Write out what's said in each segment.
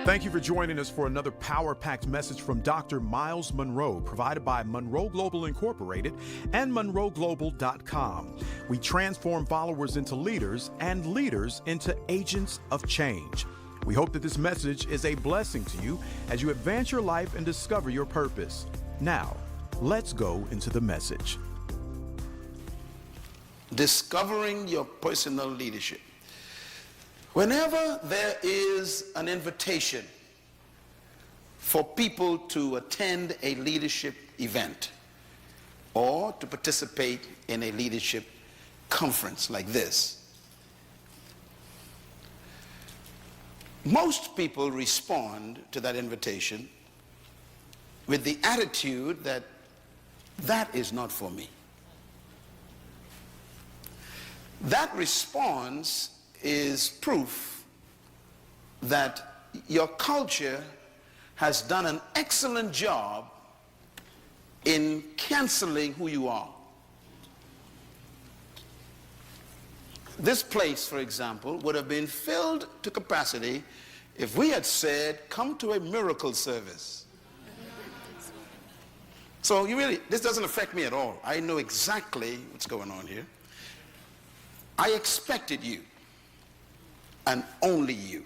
Thank you for joining us for another power-packed message from Dr. Myles Munroe, provided by Munroe Global Incorporated and MunroeGlobal.com. We transform followers into leaders and leaders into agents of change. We hope that this message is a blessing to you as you advance your life and discover your purpose. Now, let's go into the message. Discovering your personal leadership. Whenever there is an invitation for people to attend a leadership event or to participate in a leadership conference like this, most people respond to that invitation with the attitude that that is not for me. That response is proof that your culture has done an excellent job in canceling who you are. This place, for example, would have been filled to capacity if we had said, come to a miracle service. So this doesn't affect me at all. I know exactly what's going on here. I expected you, and only you.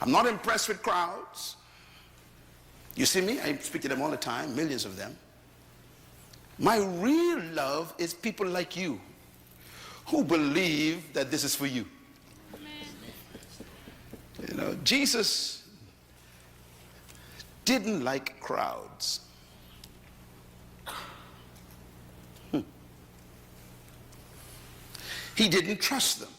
I'm not impressed with crowds. You see me? I speak to them all the time, millions of them. My real love is people like you who believe that this is for you. You know, Jesus didn't like crowds. He didn't trust them.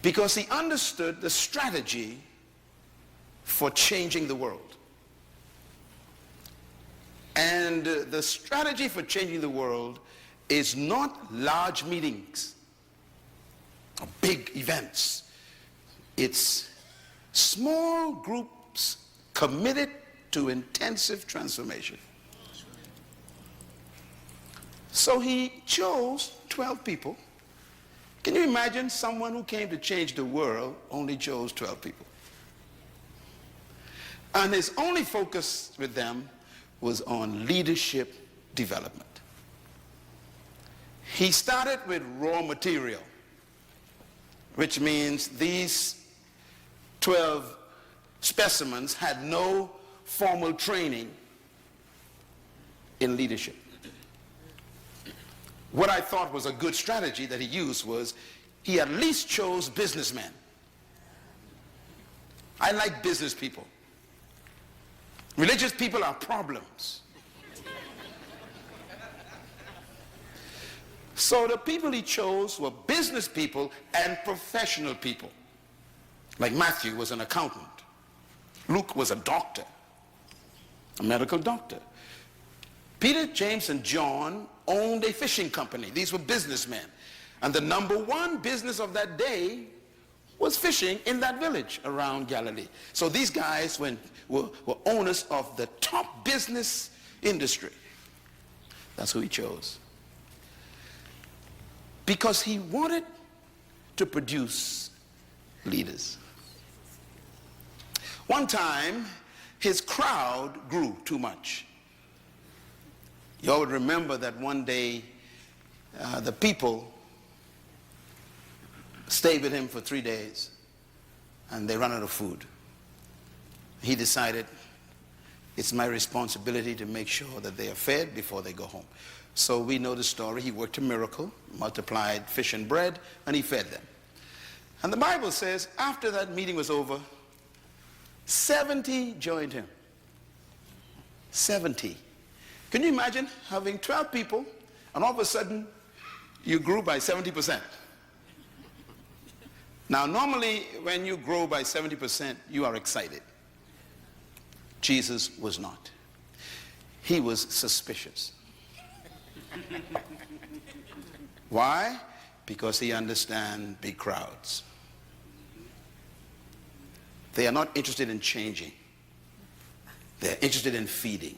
Because he understood the strategy for changing the world. And the strategy for changing the world is not large meetings or big events. It's small groups committed to intensive transformation. So he chose 12 people. Can you imagine someone who came to change the world only chose 12 people? And his only focus with them was on leadership development. He started with raw material, which means these 12 specimens had no formal training in leadership. What I thought was a good strategy that he used was he at least chose businessmen. I like business people. Religious people are problems. So the people he chose were business people and professional people. Like Matthew was an accountant. Luke was a doctor, a medical doctor. Peter, James, and John owned a fishing company. These were businessmen. And the number one business of that day was fishing in that village around Galilee. So these guys were owners of the top business industry. That's who he chose. Because he wanted to produce leaders. One time, his crowd grew too much. You all would remember that one day the people stayed with him for 3 days and they ran out of food. He decided it's my responsibility to make sure that they are fed before they go home. So we know the story. He worked a miracle, multiplied fish and bread, and he fed them. And the Bible says after that meeting was over, 70 joined him. 70. Can you imagine having 12 people and all of a sudden you grew by 70%? Now normally when you grow by 70% you are excited. Jesus was not. He was suspicious. Why? Because he understands big crowds. They are not interested in changing. They're interested in feeding.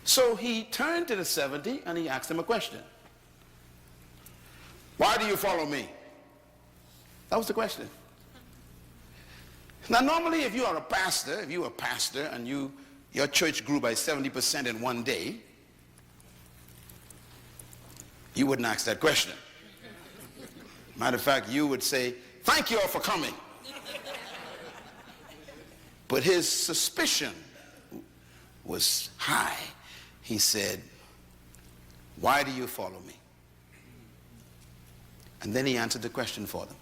So he turned to the 70 and he asked them a question. Why do you follow me? That was the question. Now, normally, if you are a pastor, and your church grew by 70% in one day, you wouldn't ask that question. Matter of fact, you would say, thank you all for coming. But his suspicion was high. He said, why do you follow me? And then he answered the question for them.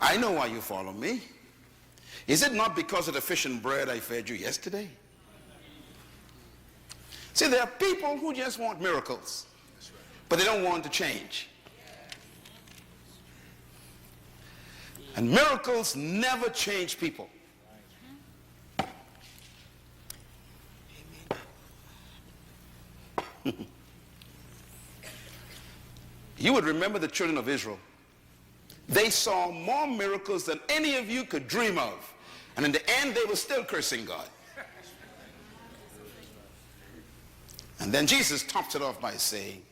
I know why you follow me. Is it not because of the fish and bread I fed you yesterday? See, there are people who just want miracles, but they don't want to change. And miracles never change people. You would remember the children of Israel. They saw more miracles than any of you could dream of. And in the end, they were still cursing God. And then Jesus tops it off by saying,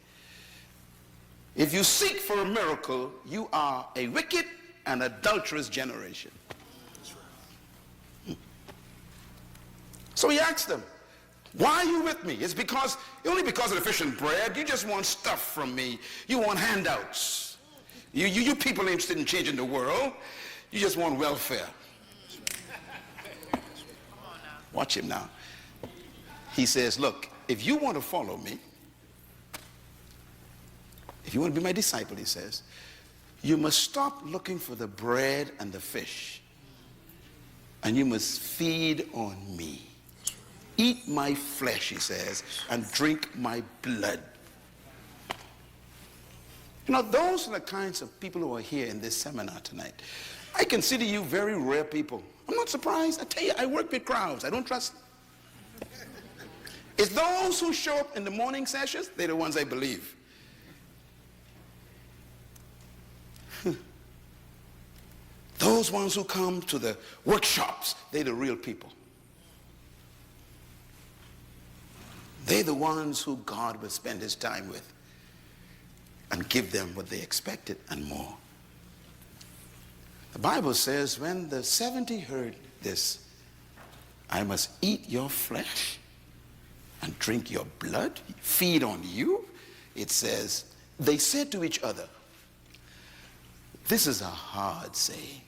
if you seek for a miracle, you are a wicked and adulterous generation. So he asked them, why are you with me? It's only because of the fish and bread. You just want stuff from me. You want handouts. You people interested in changing the world. You just want welfare. Watch him now. He says, look, if you want to follow me, if you want to be my disciple, he says, you must stop looking for the bread and the fish. And you must feed on me. Eat my flesh, he says, and drink my blood. You know, those are the kinds of people who are here in this seminar tonight. I consider you very rare people. I'm not surprised. I tell you, I work with crowds. I don't trust them. It's those who show up in the morning sessions, they're the ones I believe. Those ones who come to the workshops, they're the real people. They're the ones who God will spend his time with and give them what they expected and more. The Bible says when the 70 heard this, I must eat your flesh and drink your blood, feed on you. It says, they said to each other, this is a hard saying.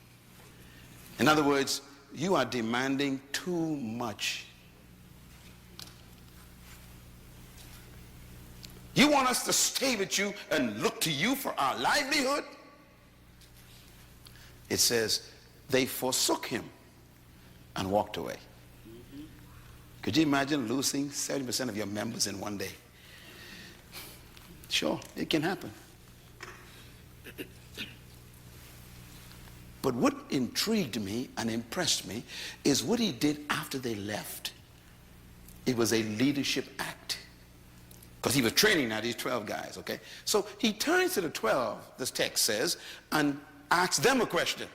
In other words, you are demanding too much. You want us to stay with you and look to you for our livelihood? It says, they forsook him and walked away. Could you imagine losing 70% of your members in one day? Sure, it can happen. But what intrigued me and impressed me is what he did after they left. It was a leadership act. Because he was training now these 12 guys, okay? So he turns to the 12, this text says, and asks them a question.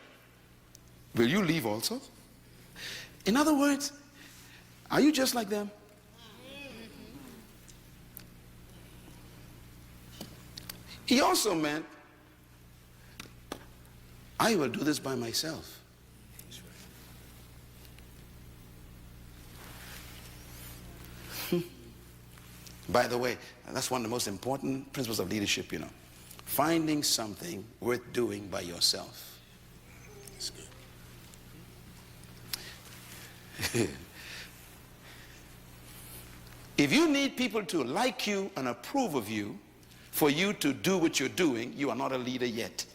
Will you leave also? In other words, are you just like them? He also meant, I will do this by myself. By the way, that's one of the most important principles of leadership, you know. Finding something worth doing by yourself. That's good. If you need people to like you and approve of you for you to do what you're doing, you are not a leader yet.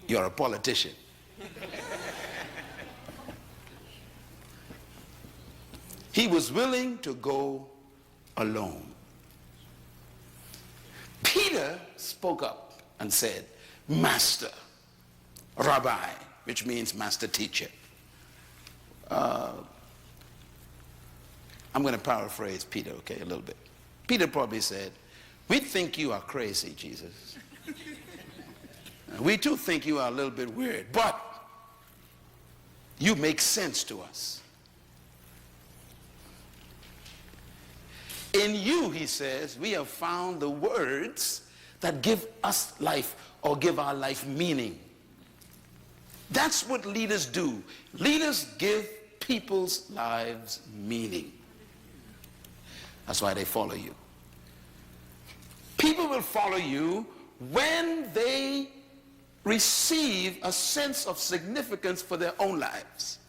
You're a politician. He was willing to go alone. Peter spoke up and said, Master, Rabbi, which means master teacher. I'm going to paraphrase Peter, okay, a little bit. Peter probably said, we think you are crazy, Jesus. We too think you are a little bit weird, but you make sense to us. In you, he says, we have found the words that give us life or give our life meaning. That's what leaders do. Leaders give people's lives meaning. That's why they follow you. People will follow you when they receive a sense of significance for their own lives.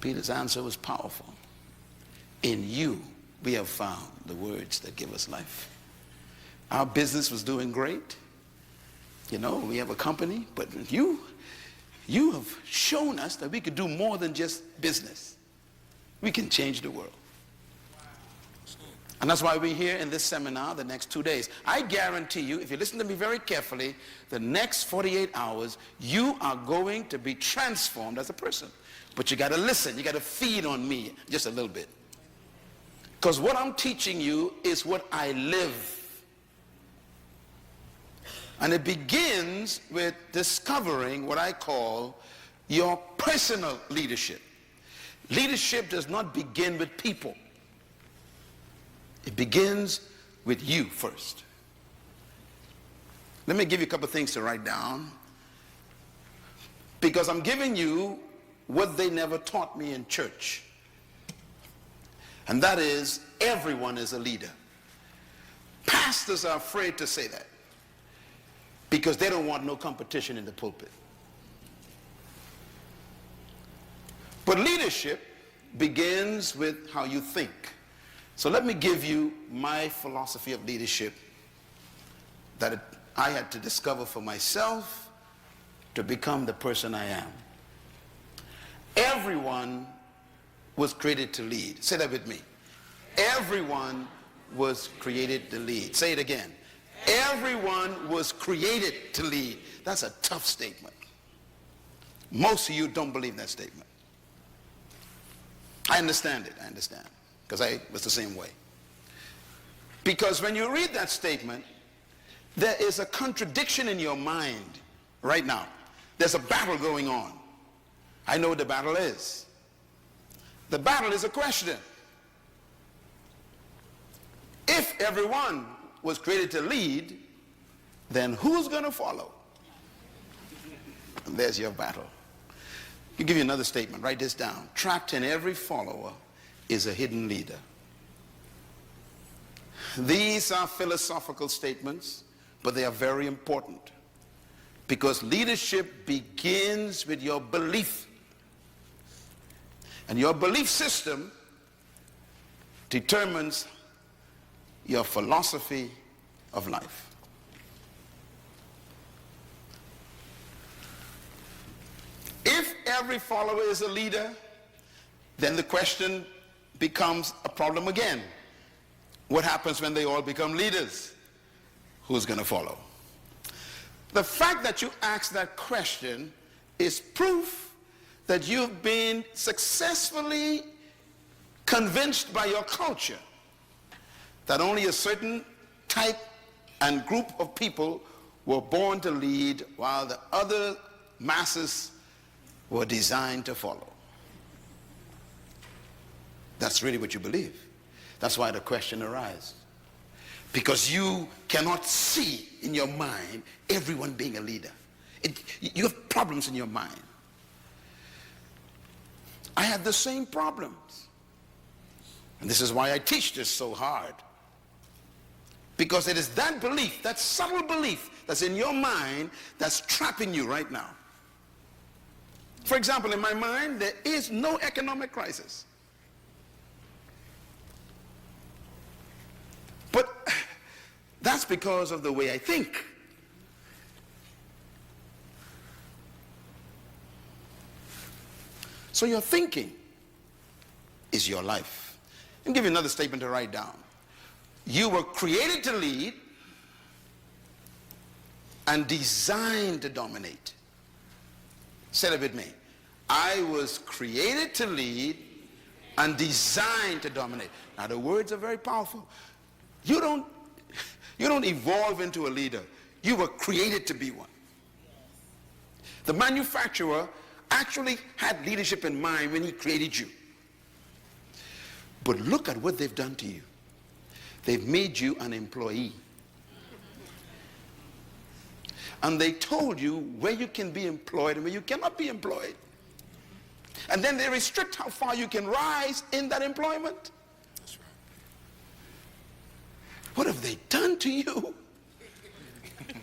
Peter's answer was powerful. In you, we have found the words that give us life. Our business was doing great. You know, we have a company, but you have shown us that we could do more than just business. We can change the world. And that's why we're here in this seminar the next 2 days. I guarantee you, if you listen to me very carefully, the next 48 hours, you are going to be transformed as a person. But you got to listen. You got to feed on me just a little bit. Because what I'm teaching you is what I live. And it begins with discovering what I call your personal leadership. Leadership does not begin with people. It begins with you first. Let me give you a couple of things to write down, because I'm giving you what they never taught me in church. And that is, everyone is a leader. Pastors are afraid to say that because they don't want no competition in the pulpit. But leadership begins with how you think. So let me give you my philosophy of leadership that I had to discover for myself to become the person I am. Everyone was created to lead. Say that with me. Everyone was created to lead. Say it again. Everyone was created to lead. That's a tough statement. Most of you don't believe that statement. I understand it. I understand. Because I was the same way. Because when you read that statement, there is a contradiction in your mind right now. There's a battle going on. I know what the battle is. The battle is a question. If everyone was created to lead, then who's going to follow? And there's your battle. I'll give you another statement. Write this down. Trapped in every follower is a hidden leader. These are philosophical statements, but they are very important, because leadership begins with your belief. And your belief system determines your philosophy of life. If every follower is a leader, then the question becomes a problem again. What happens when they all become leaders? Who's going to follow? The fact that you ask that question is proof that you've been successfully convinced by your culture that only a certain type and group of people were born to lead, while the other masses were designed to follow. That's really what you believe. That's why the question arises. Because you cannot see in your mind everyone being a leader. You have problems in your mind. I had the same problems. And this is why I teach this so hard. Because it is that belief, that subtle belief that's in your mind that's trapping you right now. For example, in my mind, there is no economic crisis. But that's because of the way I think. So your thinking is your life. I'll give you another statement to write down. You were created to lead and designed to dominate. Say it with me. I was created to lead and designed to dominate. Now the words are very powerful. You don't evolve into a leader. You were created to be one. The manufacturer actually had leadership in mind when he created you. But look at what they've done to you. They've made you an employee. And they told you where you can be employed and where you cannot be employed. And then they restrict how far you can rise in that employment. That's right. What have they done to you?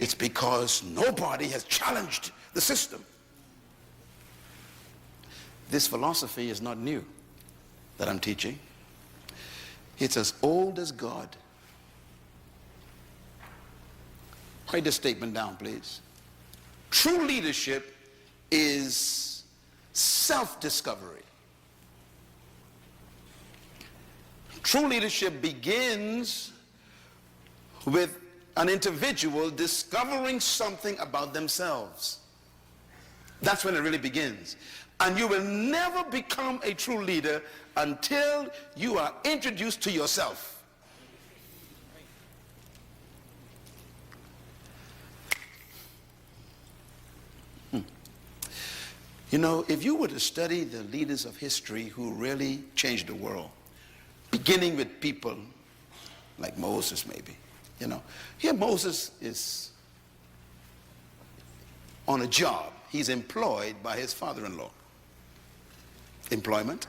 It's because nobody has challenged the system. This philosophy is not new that I'm teaching. It's as old as God. Write this statement down, please. True leadership is self-discovery. True leadership begins with an individual discovering something about themselves. That's when it really begins. And you will never become a true leader until you are introduced to yourself. You know, if you were to study the leaders of history who really changed the world, beginning with people like Moses maybe, you know, here Moses is on a job. He's employed by his father-in-law. Employment.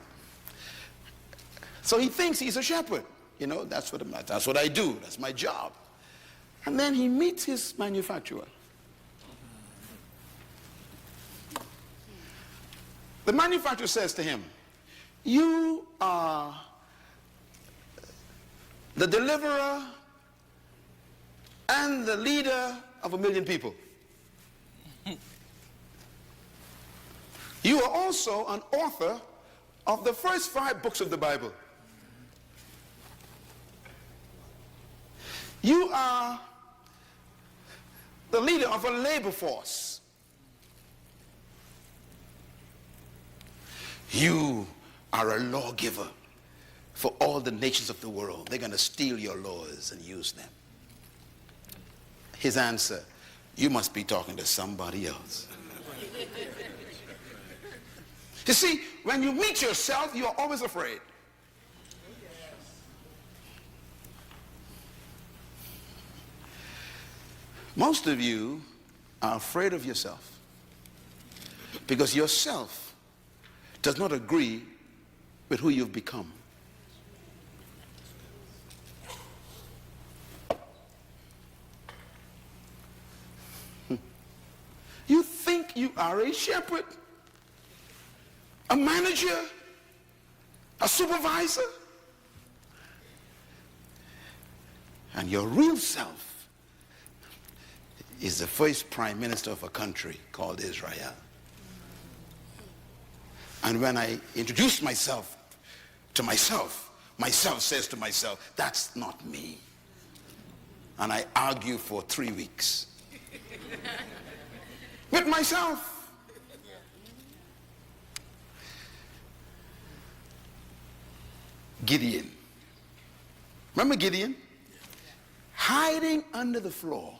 So he thinks he's a shepherd. You know, that's what I do. That's my job. And then he meets his manufacturer. The manufacturer says to him, you are the deliverer and the leader of 1 million people. You are also an author of the first 5 books of the Bible. You are the leader of a labor force. You are a lawgiver for all the nations of the world. They're going to steal your laws and use them. His answer, you must be talking to somebody else. You see, when you meet yourself, you are always afraid. Most of you are afraid of yourself because yourself does not agree with who you've become. You think you are a shepherd, a manager, a supervisor, and your real self is the first prime minister of a country called Israel. And when I introduce myself to myself, myself says to myself, that's not me. And I argue for 3 weeks with myself. Gideon. Remember Gideon? Hiding under the floor,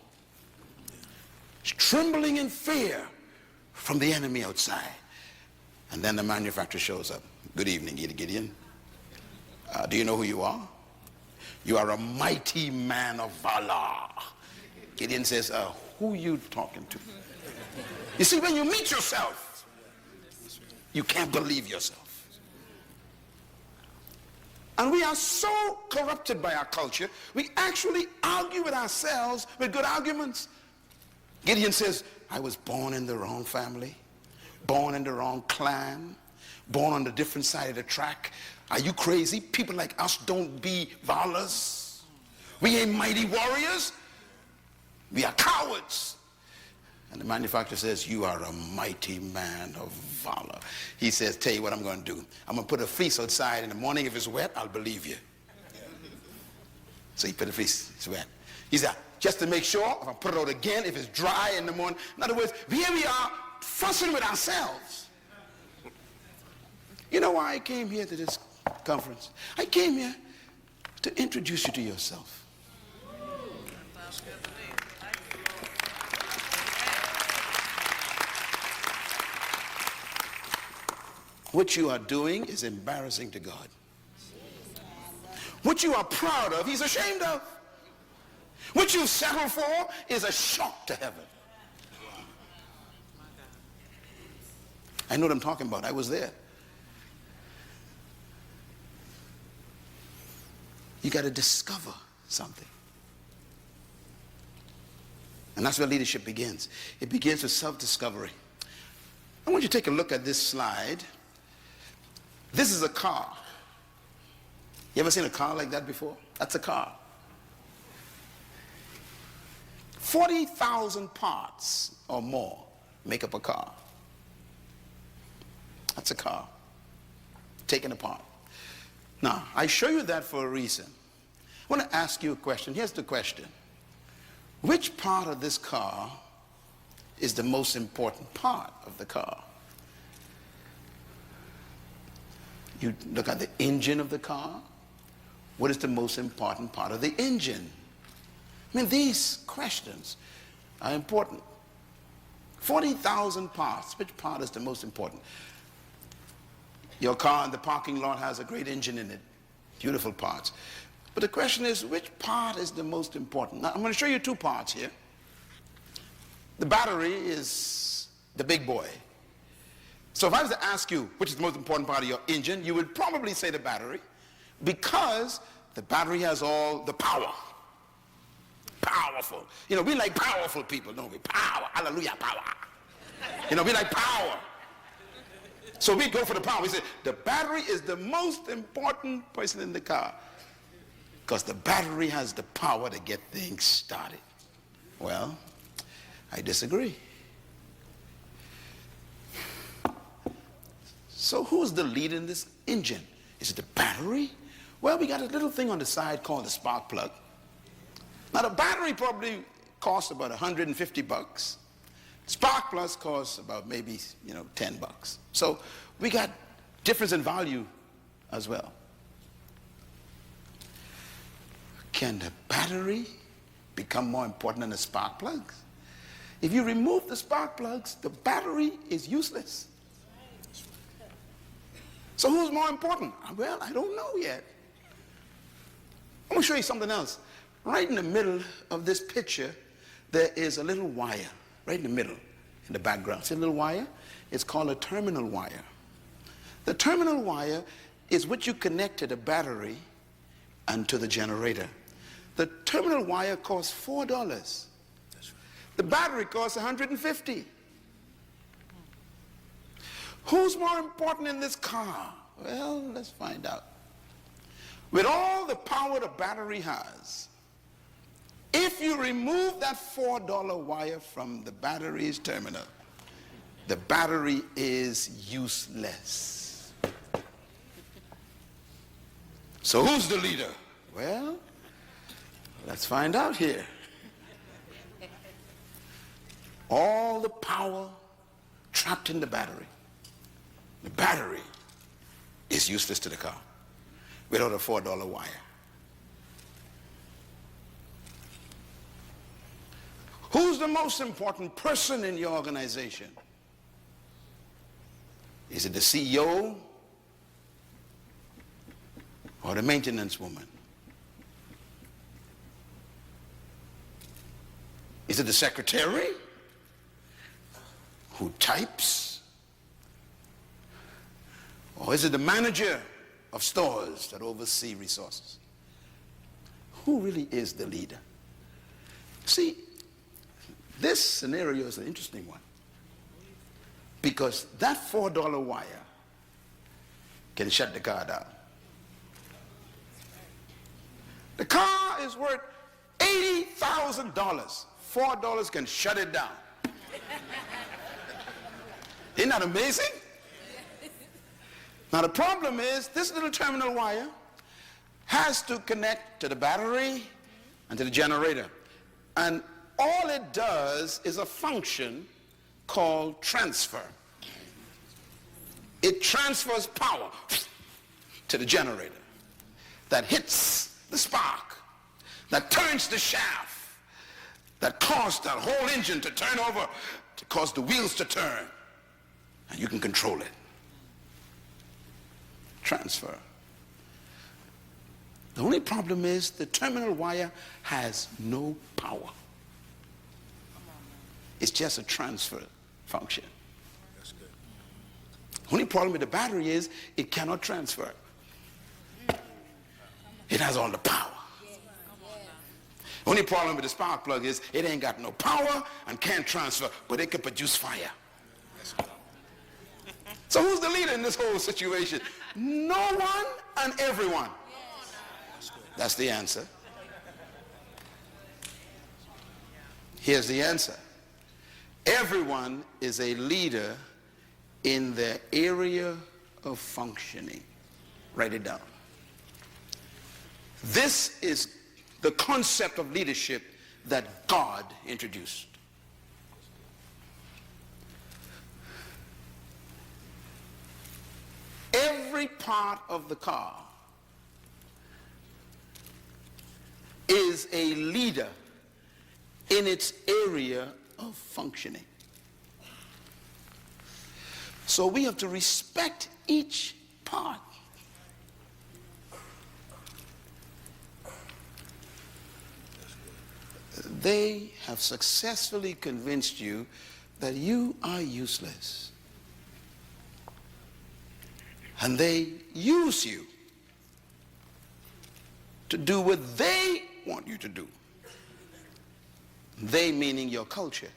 trembling in fear from the enemy outside. And then the manufacturer shows up. Good evening, Gideon. Do you know who you are? You are a mighty man of valor. Gideon says, who are you talking to? You see, when you meet yourself, you can't believe yourself. And we are so corrupted by our culture, we actually argue with ourselves with good arguments. Gideon says, I was born in the wrong family, born in the wrong clan, born on the different side of the track. Are you crazy? People like us don't be valors. We ain't mighty warriors. We are cowards. And the manufacturer says, you are a mighty man of valor. He says, tell you what I'm going to do. I'm going to put a fleece outside. In the morning, if it's wet, I'll believe you. So he put a fleece, it's wet. He said, just to make sure, if I put it out again, if it's dry in the morning. In other words, here we are fussing with ourselves. You know why I came here to this conference? I came here to introduce you to yourself. What you are doing is embarrassing to God. What you are proud of, he's ashamed of. What you settle for is a shock to heaven. I know what I'm talking about. I was there. You got to discover something. And that's where leadership begins. It begins with self-discovery. I want you to take a look at this slide. This is a car. You ever seen a car like that before? That's a car. 40,000 parts or more make up a car. That's a car, taken apart. Now, I show you that for a reason. I want to ask you a question. Here's the question. Which part of this car is the most important part of the car? You look at the engine of the car. What is the most important part of the engine? I mean, these questions are important. 40,000 parts. Which part is the most important? Your car in the parking lot has a great engine in it. Beautiful parts. But the question is, which part is the most important? Now, I'm going to show you two parts here. The battery is the big boy. So if I was to ask you which is the most important part of your engine, you would probably say the battery, because the battery has all the power. Powerful. You know, we like powerful people, don't we? Power. Hallelujah, power. You know, we like power. So we go for the power. We say the battery is the most important person in the car, because the battery has the power to get things started. Well, I disagree. So who's the lead in this engine? Is it the battery? Well, we got a little thing on the side called the spark plug. Now, the battery probably costs about 150 bucks. Spark plugs costs about maybe, 10 bucks. So we got difference in value as well. Can the battery become more important than the spark plugs? If you remove the spark plugs, the battery is useless. So who's more important? Well, I don't know yet. I'm going to show you something else. Right in the middle of this picture, there is a little wire. Right in the middle, in the background. See a little wire? It's called a terminal wire. The terminal wire is what you connect to the battery and to the generator. The terminal wire costs $4. The battery costs $150. Who's more important in this car? Well, let's find out. With all the power the battery has, if you remove that $4 wire from the battery's terminal, the battery is useless. So who's the leader? Well, let's find out here. All the power trapped in the battery. The battery is useless to the car without a $4 wire. Who's the most important person in your organization? Is it the CEO or the maintenance woman? Is it the secretary who types? Or is it the manager of stores that oversee resources? Who really is the leader? See, this scenario is an interesting one, because that $4 wire can shut the car down. The car is worth $80,000. $4 can shut it down. Isn't that amazing? Now the problem is, this little terminal wire has to connect to the battery and to the generator. And all it does is a function called transfer. It transfers power to the generator that hits the spark, that turns the shaft, that caused that whole engine to turn over, to cause the wheels to turn, and you can control it. Transfer. The only problem is the terminal wire has no power. It's just a transfer function. That's good. Only problem with the battery is it cannot transfer. It has all the power. Only problem with the spark plug is it ain't got no power and can't transfer, but it can produce fire. So who's the leader in this whole situation? No one and everyone. That's the answer. Here's the answer. Everyone is a leader in their area of functioning. Write it down. This is the concept of leadership that God introduced. Every part of the car is a leader in its area of functioning. So we have to respect each part. They have successfully convinced you that you are useless. And they use you to do what they want you to do. They meaning your culture.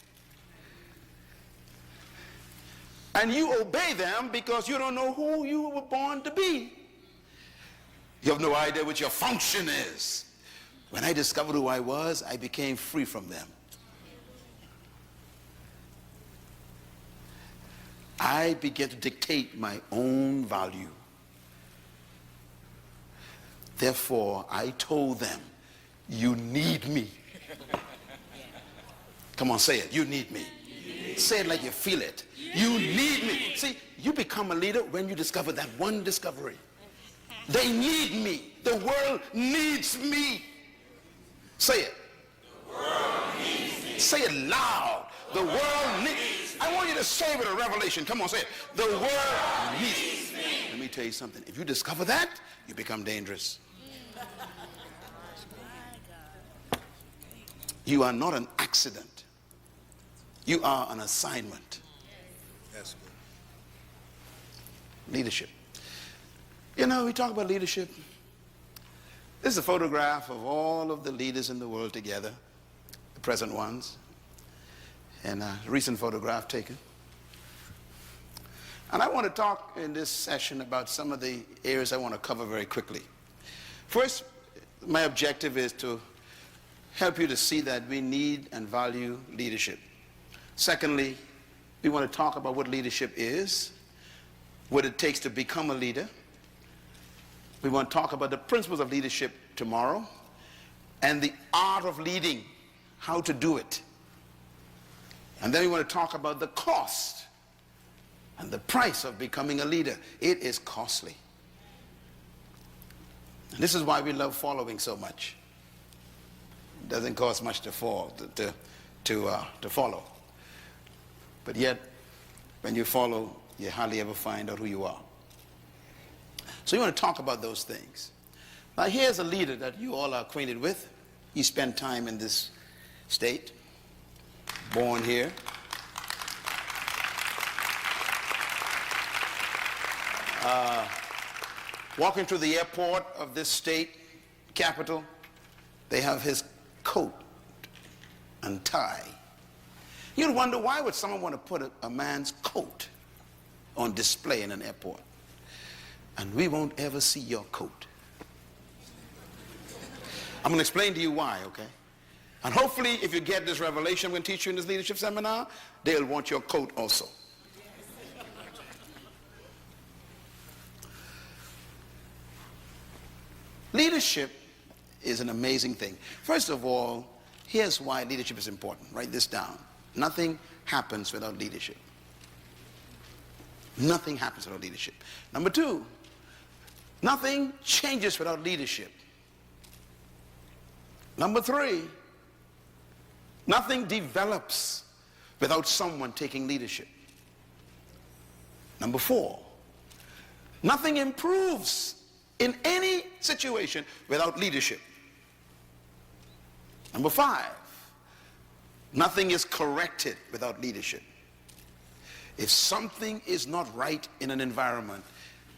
And you obey them because you don't know who you were born to be. You have no idea what your function is. When I discovered who I was, I became free from them. I began to dictate my own value. Therefore, I told them, you need me. Come on, say it. You need me. Say it like you feel it. You need me. See, you become a leader when you discover that one discovery. They need me. The world needs me. Say it. The world needs me. Say it loud. The world needs. I want you to say it with a revelation. Come on, say it. The world needs me. Let me tell you something. If you discover that, you become dangerous. You are not an accident. You are an assignment. That's good. Leadership. You know, we talk about leadership. This is a photograph of all of the leaders in the world together, the present ones, and a recent photograph taken. And I want to talk in this session about some of the areas I want to cover very quickly. First, my objective is to help you to see that we need and value leadership. Secondly, we want to talk about what leadership is, what it takes to become a leader. We want to talk about the principles of leadership tomorrow and the art of leading, how to do it. And then we want to talk about the cost and the price of becoming a leader. It is costly. And this is why we love following so much. It doesn't cost much to follow. But yet, when you follow, you hardly ever find out who you are. So you want to talk about those things. Now here's a leader that you all are acquainted with. He spent time in this state, born here. Walking through the airport of this state capital, they have his coat and tie. You'd wonder, why would someone want to put a man's coat on display in an airport? And we won't ever see your coat. I'm going to explain to you why, okay? And hopefully, if you get this revelation I'm going to teach you in this leadership seminar, they'll want your coat also. Leadership is an amazing thing. First of all, here's why leadership is important. Write this down. Nothing happens without leadership. Nothing happens without leadership. Number two, nothing changes without leadership. Number three, nothing develops without someone taking leadership. Number four, nothing improves in any situation without leadership. Number 5, nothing is corrected without leadership. If something is not right in an environment,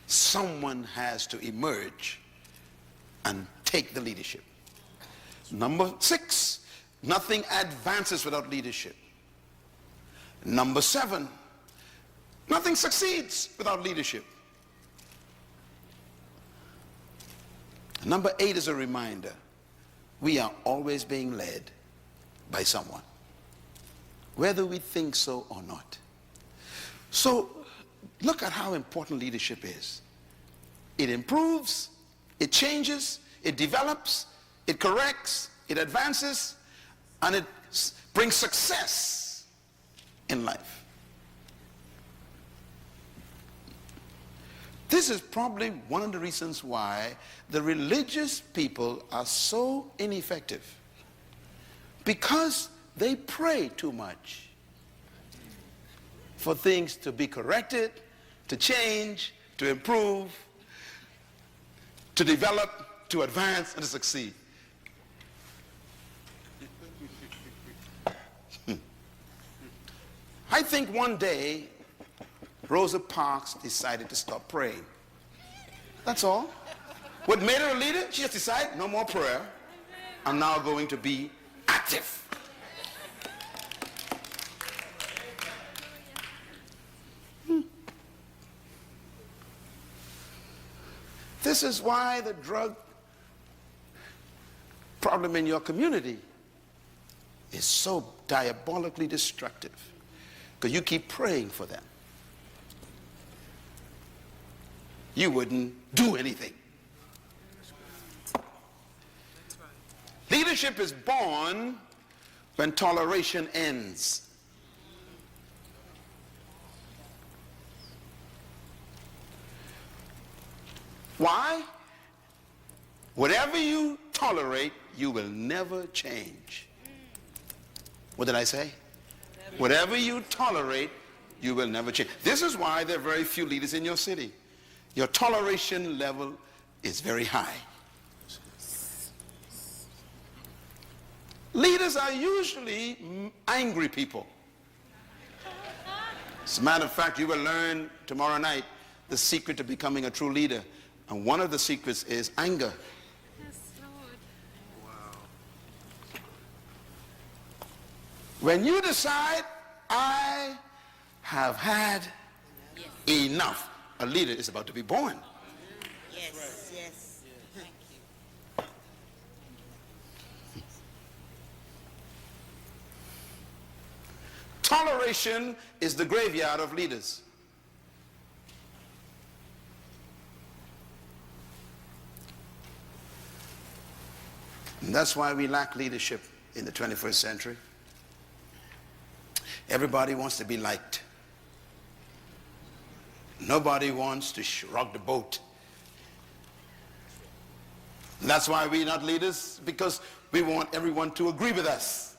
someone has to emerge and take the leadership. Number 6, nothing advances without leadership. Number 7, nothing succeeds without leadership. Number 8 is a reminder. We are always being led by someone, whether we think so or not. So look at how important leadership is. It improves, it changes, it develops, it corrects, it advances, and it brings success in life. This is probably one of the reasons why the religious people are so ineffective, because they pray too much for things to be corrected, to change, to improve, to develop, to advance, and to succeed. I think one day Rosa Parks decided to stop praying. That's all. What made her a leader? She just decided, no more prayer. I'm now going to be active. This is why the drug problem in your community is so diabolically destructive, because you keep praying for them. You wouldn't do anything. Leadership is born when toleration ends. Why? Whatever you tolerate, you will never change. What did I say? Whatever you tolerate, you will never change. This is why there are very few leaders in your city. Your toleration level is very high. Leaders are usually angry people. As a matter of fact, you will learn tomorrow night the secret to becoming a true leader. And one of the secrets is anger. Yes, Lord. Wow. When you decide, I have had enough, a leader is about to be born. Yes, yes. Thank you. Toleration is the graveyard of leaders. And that's why we lack leadership in the 21st century. Everybody wants to be liked. Nobody wants to rock the boat. And that's why we're not leaders, because we want everyone to agree with us.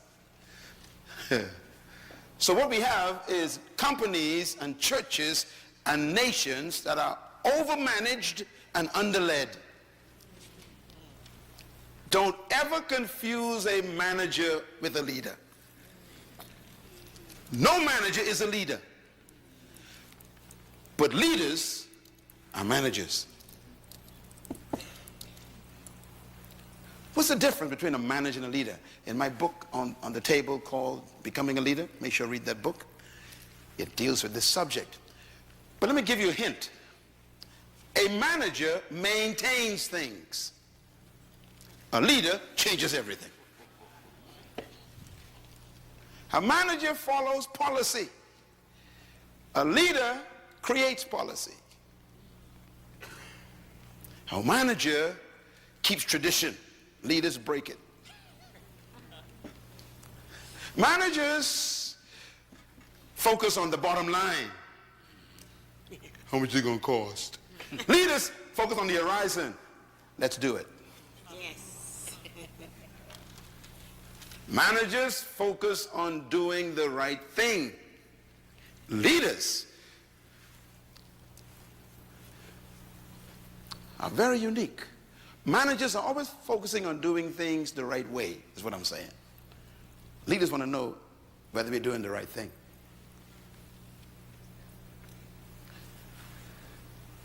So what we have is companies and churches and nations that are overmanaged and underled. Don't ever confuse a manager with a leader. No manager is a leader. But leaders are managers. What's the difference between a manager and a leader? In my book on the table called Becoming a Leader, make sure you read that book. It deals with this subject. But let me give you a hint. A manager maintains things. A leader changes everything. A manager follows policy. A leader creates policy. A manager keeps tradition. Leaders break it. Managers focus on the bottom line. How much is it going to cost? Leaders focus on the horizon. Let's do it. Yes. Managers focus on doing the right thing. Leaders are very unique. Managers are always focusing on doing things the right way, is what I'm saying. Leaders want to know whether we're doing the right thing.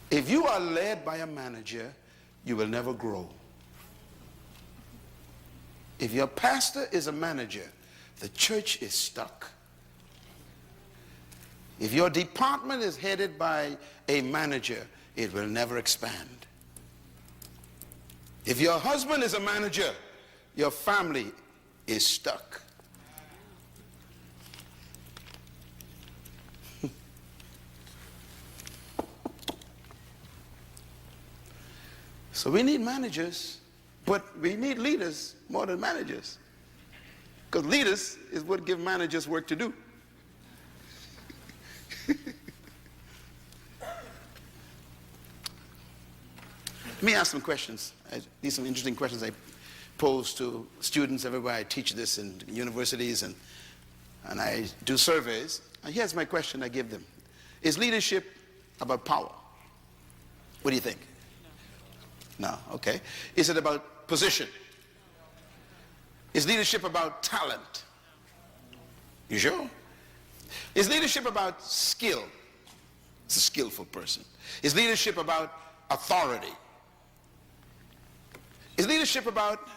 If you are led by a manager, you will never grow. If your pastor is a manager, the church is stuck. If your department is headed by a manager, it will never expand. If your husband is a manager, your family is stuck. So we need managers, but we need leaders more than managers. Because leaders is what give managers work to do. Let me ask some questions. These are some interesting questions I pose to students everywhere. I teach this in universities and I do surveys. And here's my question I give them. Is leadership about power? What do you think? No, okay. Is it about position? Is leadership about talent? You sure? Is leadership about skill? It's a skillful person. Is leadership about authority? Is leadership about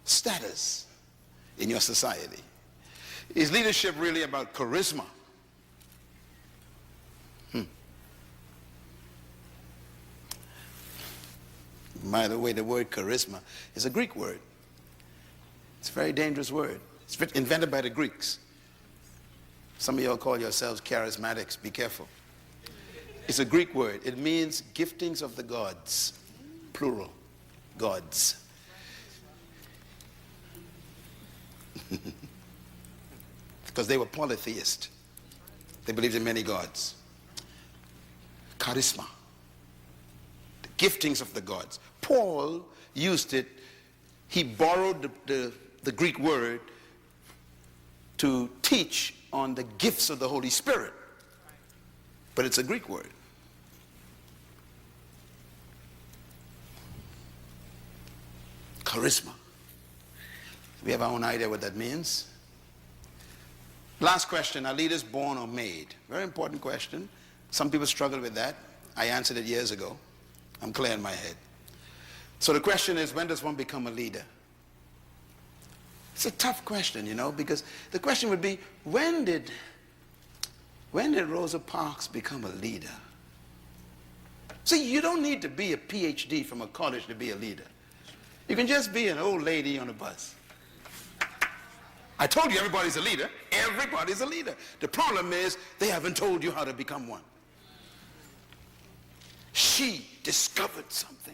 status in your society? Is leadership really about charisma? By the way, the word charisma is a Greek word. It's a very dangerous word. It's invented by the Greeks. Some of y'all call yourselves charismatics. Be careful. It's a Greek word. It means giftings of the gods, plural, gods. Because they were polytheist. They believed in many gods. Charisma. The giftings of the gods. Paul used it. He borrowed the Greek word to teach on the gifts of the Holy Spirit. But it's a Greek word. Charisma. We have our own idea what that means. Last question, are leaders born or made? Very important question. Some people struggle with that. I answered it years ago. I'm clear in my head. So the question is, when does one become a leader? It's a tough question, you know, because the question would be, when did Rosa Parks become a leader? See, you don't need to be a PhD from a college to be a leader. You can just be an old lady on a bus. I told you everybody's a leader. Everybody's a leader. The problem is they haven't told you how to become one. She discovered something.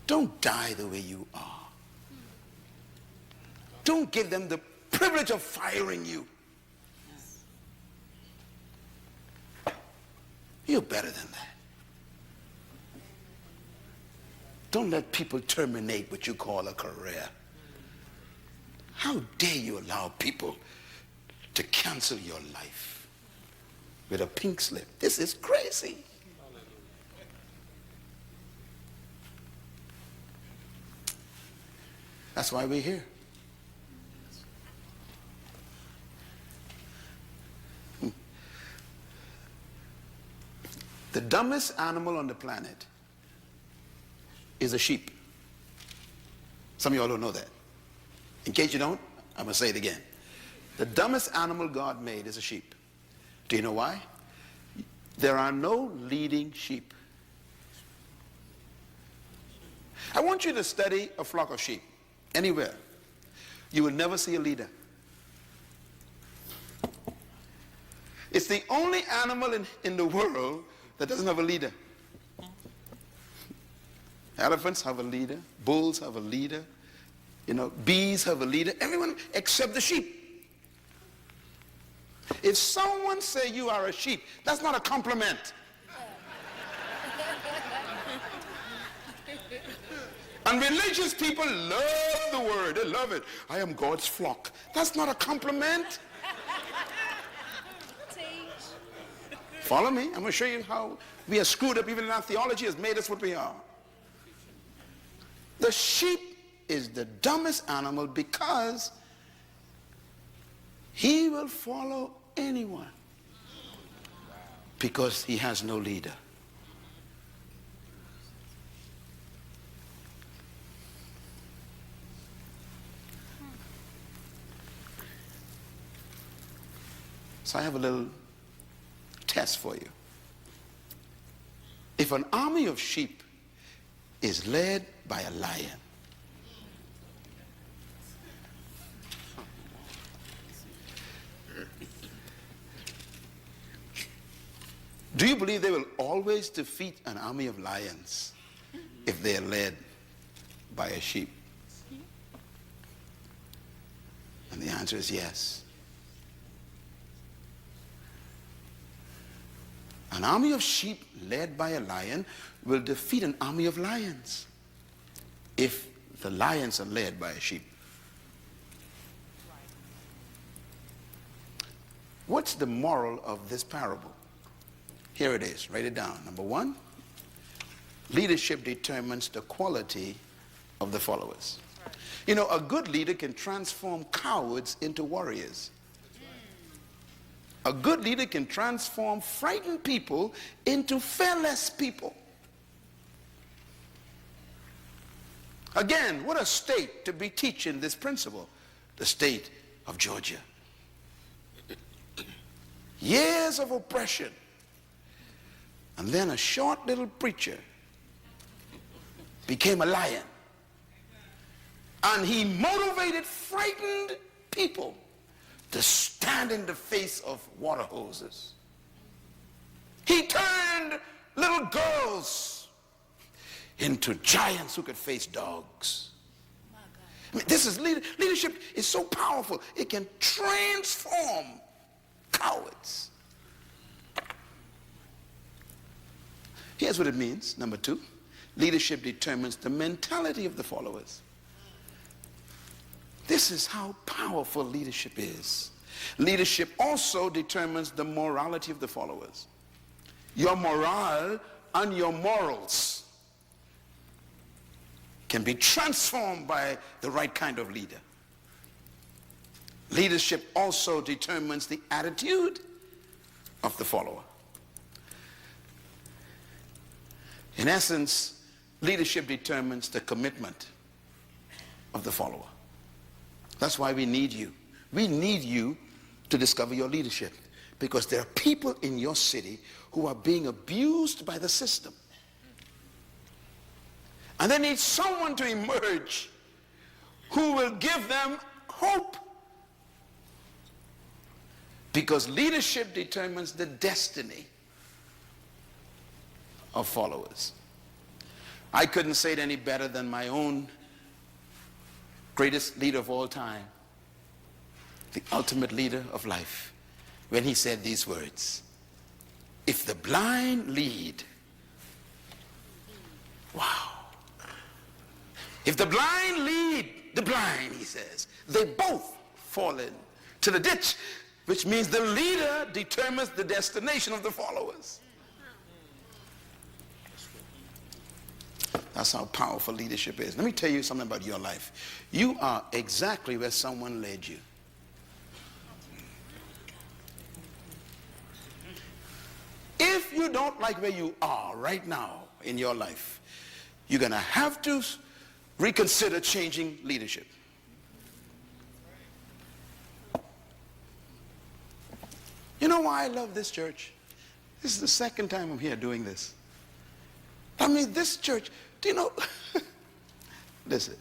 Don't die the way you are. Don't give them the privilege of firing you. You're better than that. Don't let people terminate what you call a career. How dare you allow people to cancel your life with a pink slip? This is crazy. That's why we're here. The dumbest animal on the planet is a sheep. Some of y'all don't know that. In case you don't, I'm going to say it again. The dumbest animal God made is a sheep. Do you know why? There are no leading sheep. I want you to study a flock of sheep anywhere. You will never see a leader. It's the only animal in the world that doesn't have a leader. Elephants have a leader. Bulls have a leader. You know, bees have a leader. Everyone except the sheep. If someone say you are a sheep, that's not a compliment. And religious people love the word. They love it. I am God's flock. That's not a compliment. Follow me. I'm going to show you how we are screwed up even in our theology has made us what we are. The sheep is the dumbest animal because he will follow anyone because he has no leader. So I have a little test for you. If an army of sheep is led by a lion, do you believe they will always defeat an army of lions if they are led by a sheep? And the answer is yes. An army of sheep led by a lion will defeat an army of lions if the lions are led by a sheep. What's the moral of this parable? Here it is. Write it down. Number one, leadership determines the quality of the followers. You know, a good leader can transform cowards into warriors. A good leader can transform frightened people into fearless people. Again, what a state to be teaching this principle. The state of Georgia. Years of oppression. And then a short little preacher became a lion. And he motivated frightened people to stand in the face of water hoses. He turned little girls into giants who could face dogs. I mean, this is leadership is so powerful. It can transform cowards. Here's what it means. Number two, leadership determines the mentality of the followers. This is how powerful leadership is. Leadership also determines the morality of the followers. Your morale and your morals can be transformed by the right kind of leader. Leadership also determines the attitude of the follower. In essence, leadership determines the commitment of the follower. That's why we need you. We need you to discover your leadership, because there are people in your city who are being abused by the system. And they need someone to emerge who will give them hope. Because leadership determines the destiny of followers. I couldn't say it any better than my own greatest leader of all time, the ultimate leader of life, when he said these words: if the blind lead, wow. If the blind lead the blind, he says, they both fall into the ditch, which means the leader determines the destination of the followers. That's how powerful leadership is. Let me tell you something about your life. You are exactly where someone led you. If you don't like where you are right now in your life, you're going to have to reconsider changing leadership. You know why I love this church? This is the second time I'm here doing this. I mean, this church, do you know, listen,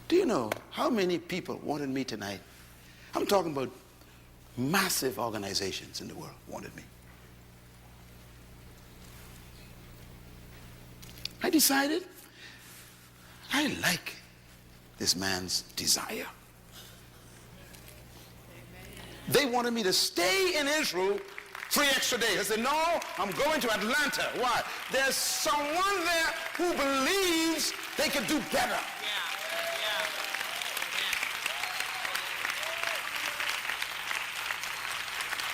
do you know how many people wanted me tonight? I'm talking about massive organizations in the world wanted me. I decided I like this man's desire. They wanted me to stay in Israel 3 extra days. I said, no, I'm going to Atlanta. Why? There's someone there who believes they can do better.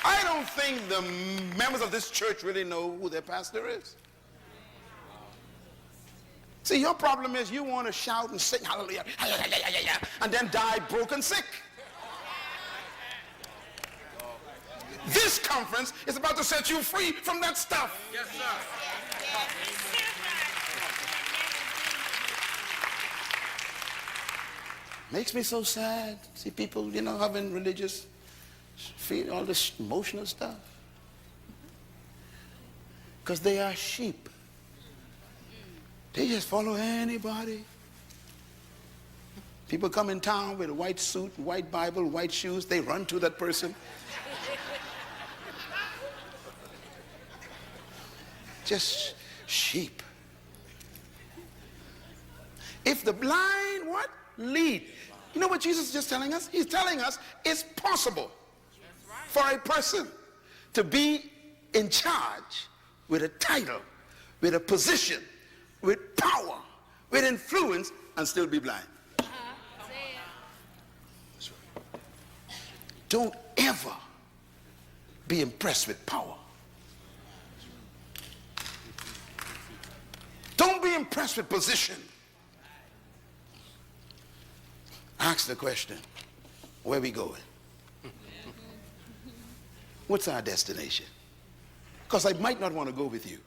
I don't don't think the members of this church really know who their pastor is. See, your problem is you want to shout and sing hallelujah, and then die broken sick. This conference is about to set you free from that stuff. Yes, sir. Makes me so sad. See people, having religious, feel all this emotional stuff. Because they are sheep. They just follow anybody. People come in town with a white suit, white Bible, white shoes. They run to that person. Just sheep. If the blind, what? Lead. You know what Jesus is just telling us? He's telling us it's possible for a person to be in charge with a title, with a position, with power, with influence, and still be blind. Don't ever be impressed with power. Don't be impressed with position. Ask the question, where we going? What's our destination? Because I might not want to go with you.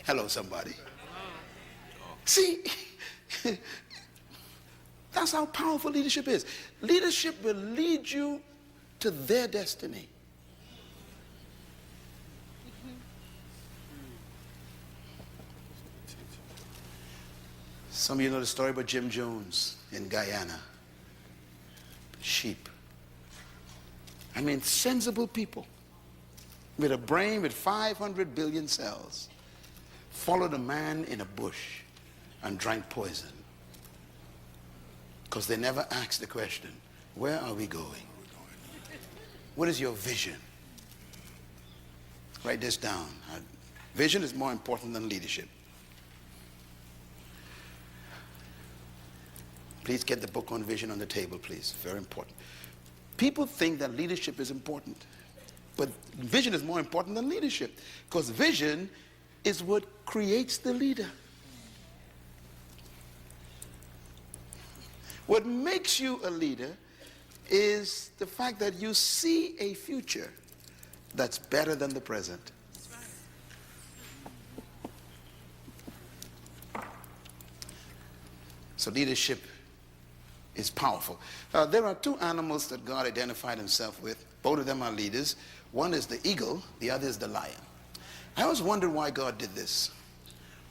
Hello, somebody. See, that's how powerful leadership is. Leadership will lead you to their destiny. Some of you know the story about Jim Jones in Guyana. Sheep. I mean, sensible people with a brain with 500 billion cells followed a man in a bush and drank poison. Because they never asked the question, where are we going? What is your vision? Write this down. Vision is more important than leadership. Please get the book on vision on the table, please. Very important. People think that leadership is important, but vision is more important than leadership, because vision is what creates the leader. What makes you a leader is the fact that you see a future that's better than the present. So leadership is powerful. There are two animals that God identified himself with. Both of them are leaders. One is the eagle, the other is the lion. I always wondered why God did this.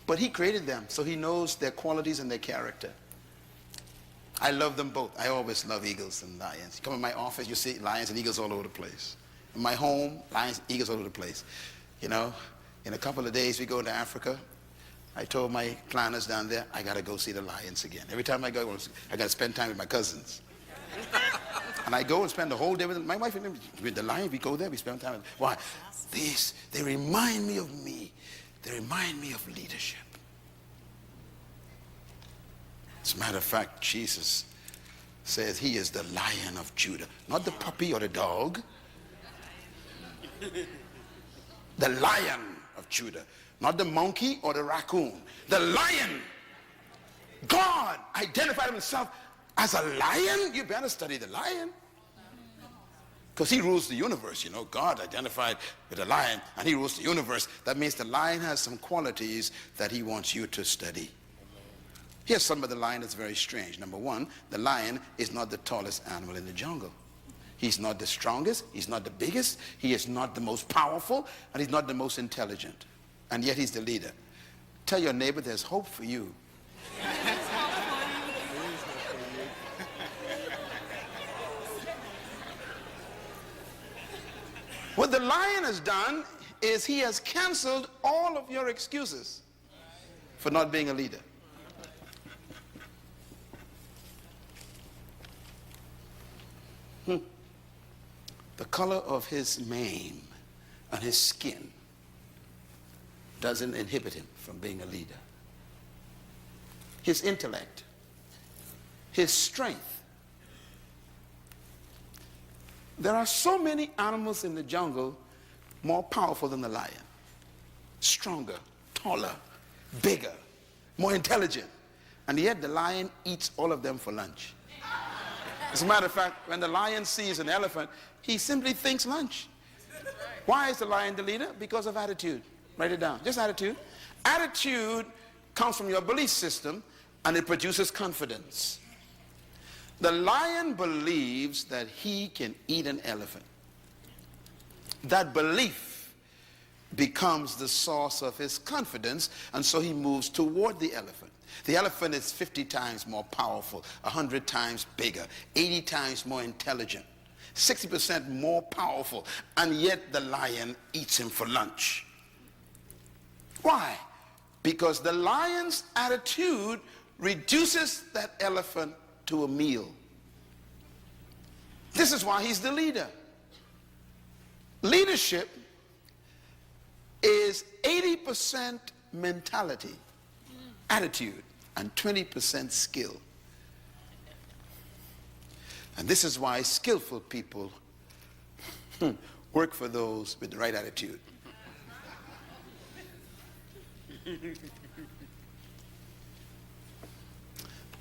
But he created them, so he knows their qualities and their character. I love them both. I always love eagles and lions. You come in my office, you see lions and eagles all over the place. In my home, lions, eagles all over the place. In a couple of days we go into Africa. I told my planners down there, I got to go see the lions again. Every time I go, I got to spend time with my cousins. And I go and spend the whole day with them. My wife and them, with the lions, we go there, we spend time with them. Why? They remind me of me. They remind me of leadership. As a matter of fact, Jesus says he is the Lion of Judah. Not the puppy or the dog. The Lion of Judah. Not the monkey or the raccoon. The lion. God identified himself as a lion. You better study the lion. Because he rules the universe, God identified with a lion and he rules the universe. That means the lion has some qualities that he wants you to study. Here's some of the lion that's very strange. Number one, the lion is not the tallest animal in the jungle. He's not the strongest. He's not the biggest. He is not the most powerful. And he's not the most intelligent. And yet he's the leader. Tell your neighbor there's hope for you. What the lion has done is he has canceled all of your excuses for not being a leader. The color of his mane and his skin doesn't inhibit him from being a leader. His intellect, his strength, There are so many animals in the jungle more powerful than the lion. Stronger, taller, bigger, more intelligent. And yet the lion eats all of them for lunch. As a matter of fact, when the lion sees an elephant, he simply thinks lunch. Why is the lion the leader? Because of attitude. Write it down. Just attitude. Attitude comes from your belief system, and it produces confidence. The lion believes that he can eat an elephant. That belief becomes the source of his confidence, and so he moves toward the elephant. The elephant is 50 times more powerful, 100 times bigger, 80 times more intelligent, 60% more powerful, and yet the lion eats him for lunch. Why? Because the lion's attitude reduces that elephant to a meal. This is why he's the leader. Leadership is 80% mentality, attitude, and 20% skill. And this is why skillful people work for those with the right attitude.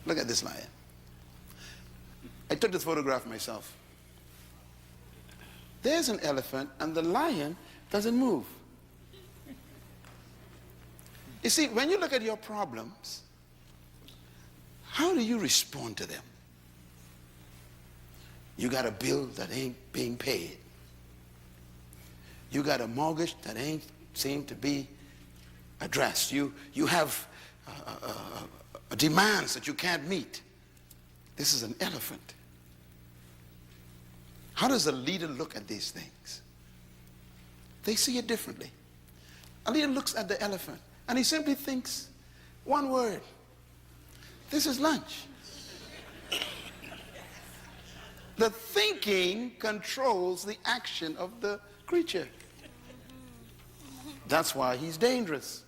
Look at this lion. I took this photograph myself. There's an elephant and the lion doesn't move. You see, when you look at your problems, how do you respond to them? You got a bill that ain't being paid. You got a mortgage that ain't seem to be addressed. You have demands that you can't meet. This is an elephant. How does a leader look at these things? They see it differently. A leader looks at the elephant and he simply thinks one word: this is lunch. The thinking controls the action of the creature. That's why he's dangerous.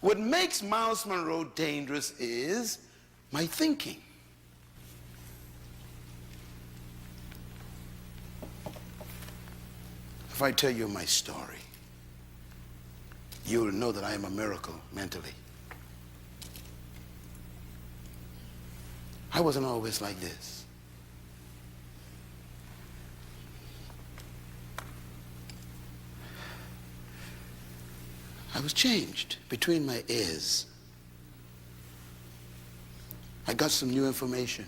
What makes Myles Munroe dangerous is my thinking. If I tell you my story, you'll know that I am a miracle mentally. I wasn't always like this. I was changed between my ears. I got some new information.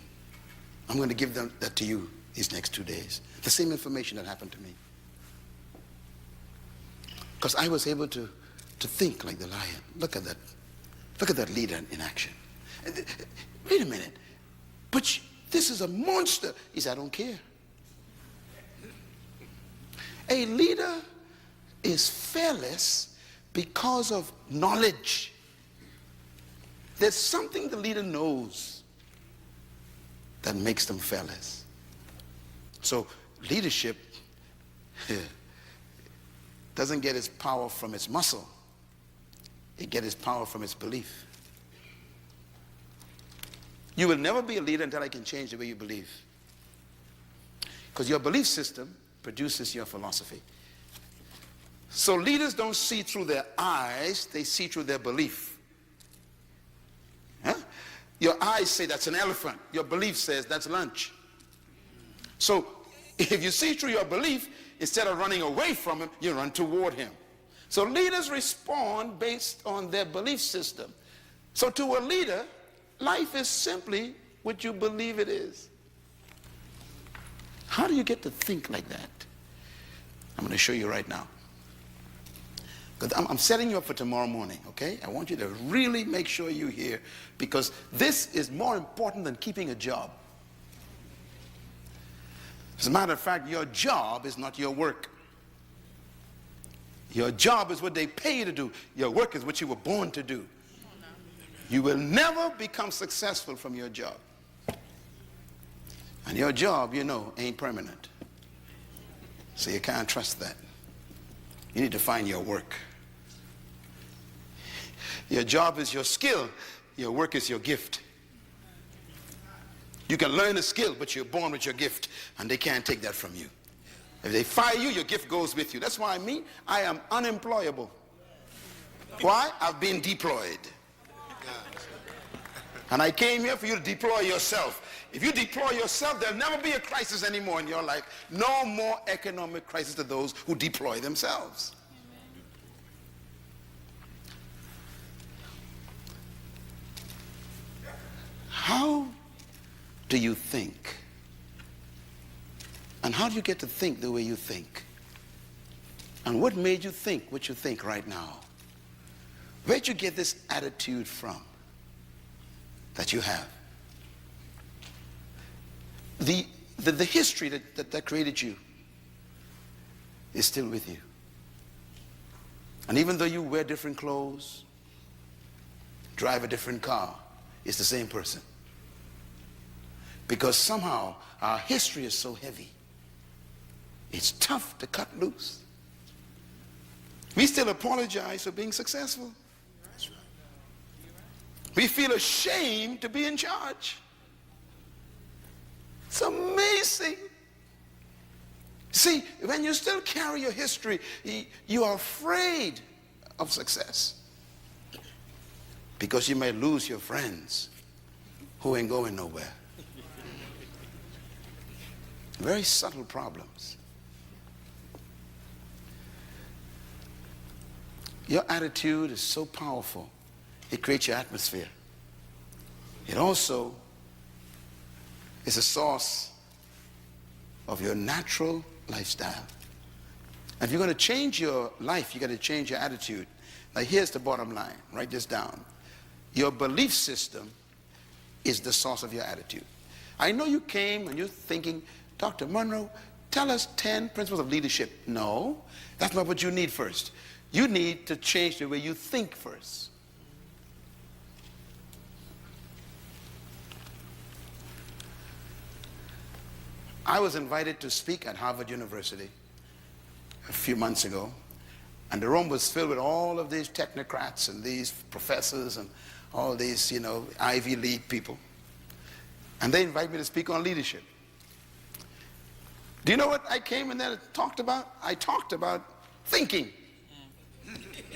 I'm going to give that to you these next 2 days. The same information that happened to me. Because I was able to think like the lion. Look at that. Look at that leader in action. Wait a minute. But this is a monster. He said, I don't care. A leader is fearless because of knowledge. There's something the leader knows that makes them fearless. So leadership doesn't get its power from its muscle. It gets its power from its belief. You will never be a leader until I can change the way you believe. Because your belief system produces your philosophy. So leaders don't see through their eyes, they see through their belief. Huh? Your eyes say that's an elephant. Your belief says that's lunch. So if you see through your belief, instead of running away from him, you run toward him. So leaders respond based on their belief system. So to a leader, life is simply what you believe it is. How do you get to think like that? I'm going to show you right now. Because I'm setting you up for tomorrow morning, okay? I want you to really make sure you're here, because this is more important than keeping a job. As a matter of fact, your job is not your work. Your job is what they pay you to do. Your work is what you were born to do. You will never become successful from your job. And your job, you know, ain't permanent. So you can't trust that. You need to find your work. Your job is your skill. Your work is your gift. You can learn a skill, but you're born with your gift, and they can't take that from you. If they fire you, your gift goes with you. That's why I am unemployable. Why? I've been deployed. And I came here for you to deploy yourself. If you deploy yourself, there'll never be a crisis anymore in your life. No more economic crisis to those who deploy themselves. How do you think? And how do you get to think the way you think? And what made you think what you think right now? Where'd you get this attitude from that you have? The history that created you is still with you. And even though you wear different clothes, drive a different car, it's the same person. Because somehow our history is so heavy. It's tough to cut loose. We still apologize for being successful. That's right. We feel ashamed to be in charge. It's amazing. See, when you still carry your history, you are afraid of success. Because you may lose your friends who ain't going nowhere. Very subtle problems. Your attitude is so powerful. It creates your atmosphere. It also is a source of your natural lifestyle. And if you're going to change your life, you got to change your attitude. Now here's the bottom line. Write this down. Your belief system is the source of your attitude. I know you came and you're thinking, Dr. Munroe, tell us 10 principles of leadership. No, that's not what you need first. You need to change the way you think first. I was invited to speak at Harvard University a few months ago, and the room was filled with all of these technocrats and these professors and all these, Ivy League people. And they invited me to speak on leadership. Do you know what I came in there and talked about? I talked about thinking.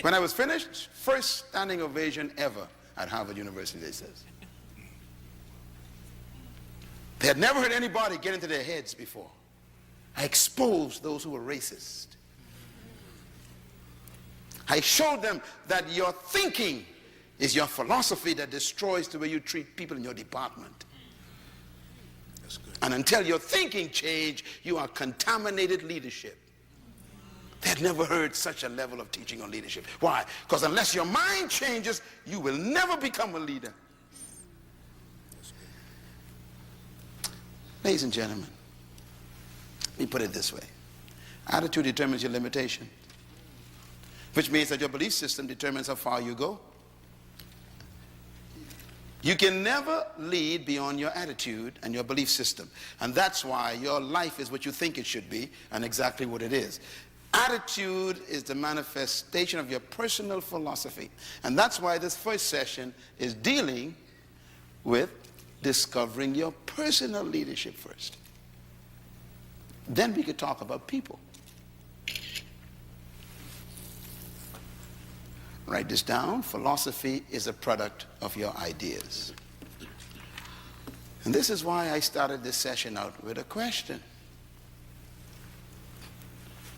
When I was finished, first standing ovation ever at Harvard University, they says. They had never heard anybody get into their heads before. I exposed those who were racist. I showed them that your thinking is your philosophy that destroys the way you treat people in your department. That's good. And until your thinking change, you are contaminated leadership. They had never heard such a level of teaching on leadership. Why? Because unless your mind changes, you will never become a leader. Ladies and gentlemen, let me put it this way. Attitude determines your limitation, which means that your belief system determines how far you go. You can never lead beyond your attitude and your belief system. And that's why your life is what you think it should be and exactly what it is. Attitude is the manifestation of your personal philosophy. And that's why this first session is dealing with discovering your personal leadership first. Then we could talk about people. Write this down. Philosophy is a product of your ideas. And this is why I started this session out with a question.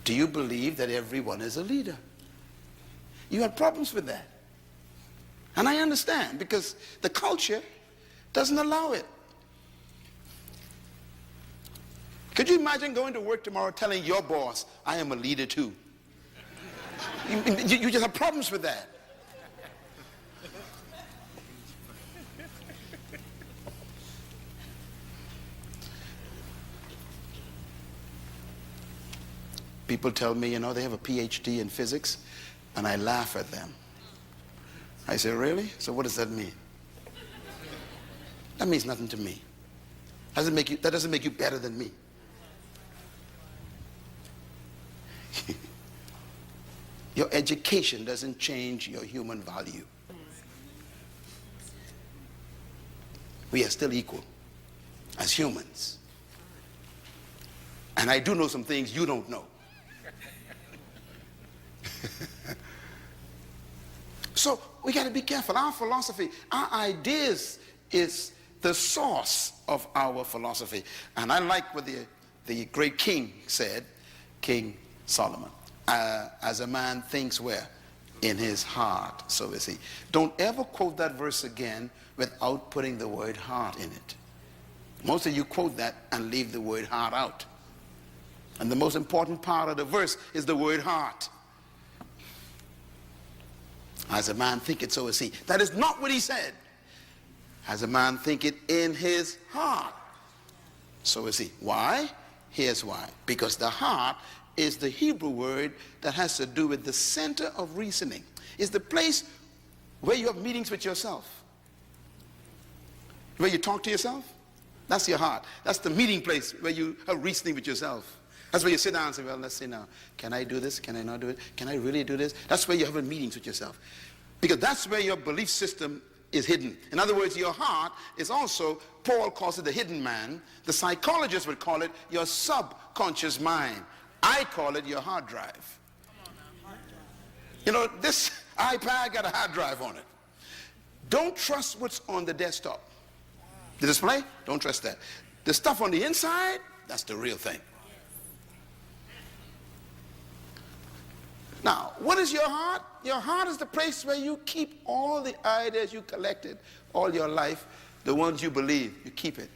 Do you believe that everyone is a leader? You had problems with that. And I understand, because the culture doesn't allow it. Could you imagine going to work tomorrow telling your boss, I am a leader too? You just have problems with that. People tell me, they have a PhD in physics, and I laugh at them. I say, really? So what does that mean? That means nothing to me. That doesn't make you better than me. Your education doesn't change your human value. We are still equal as humans. And I do know some things you don't know. So we got to be careful. Our philosophy, our ideas is the source of our philosophy. And I like what the great king said, King Solomon. As a man thinks where? In his heart, so is he. Don't ever quote that verse again without putting the word heart in it. Most of you quote that and leave the word heart out. And the most important part of the verse is the word heart. As a man thinketh, so is he. That is not what he said. As a man thinketh in his heart, so is he. Why? Here's why. Because the heart is the Hebrew word that has to do with the center of reasoning. It's the place where you have meetings with yourself. Where you talk to yourself. That's your heart. That's the meeting place where you are reasoning with yourself. That's where you sit down and say, well, let's see now. Can I do this? Can I not do it? Can I really do this? That's where you're having meetings with yourself. Because that's where your belief system is hidden. In other words, your heart is also, Paul calls it the hidden man. The psychologists would call it your subconscious mind. I call it your hard drive. You know, this iPad got a hard drive on it. Don't trust what's on the desktop. The display, don't trust that. The stuff on the inside, that's the real thing. Now, what is your heart? Your heart is the place where you keep all the ideas you collected all your life, the ones you believe, you keep it.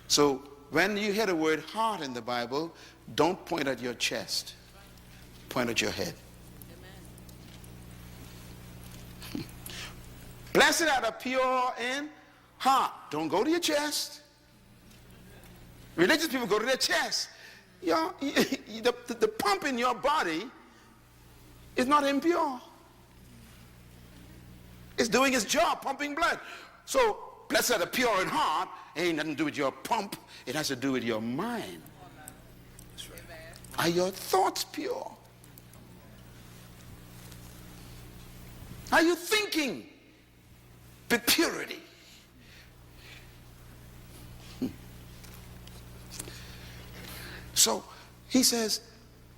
So when you hear the word heart in the Bible, don't point at your chest. Point at your head. Blessed are the pure in heart. Don't go to your chest. Religious people go to their chest. The pump in your body is not impure. It's doing its job, pumping blood. So, blessed are the pure in heart. It ain't nothing to do with your pump. It has to do with your mind. Are your thoughts pure? Are you thinking with purity? So, he says,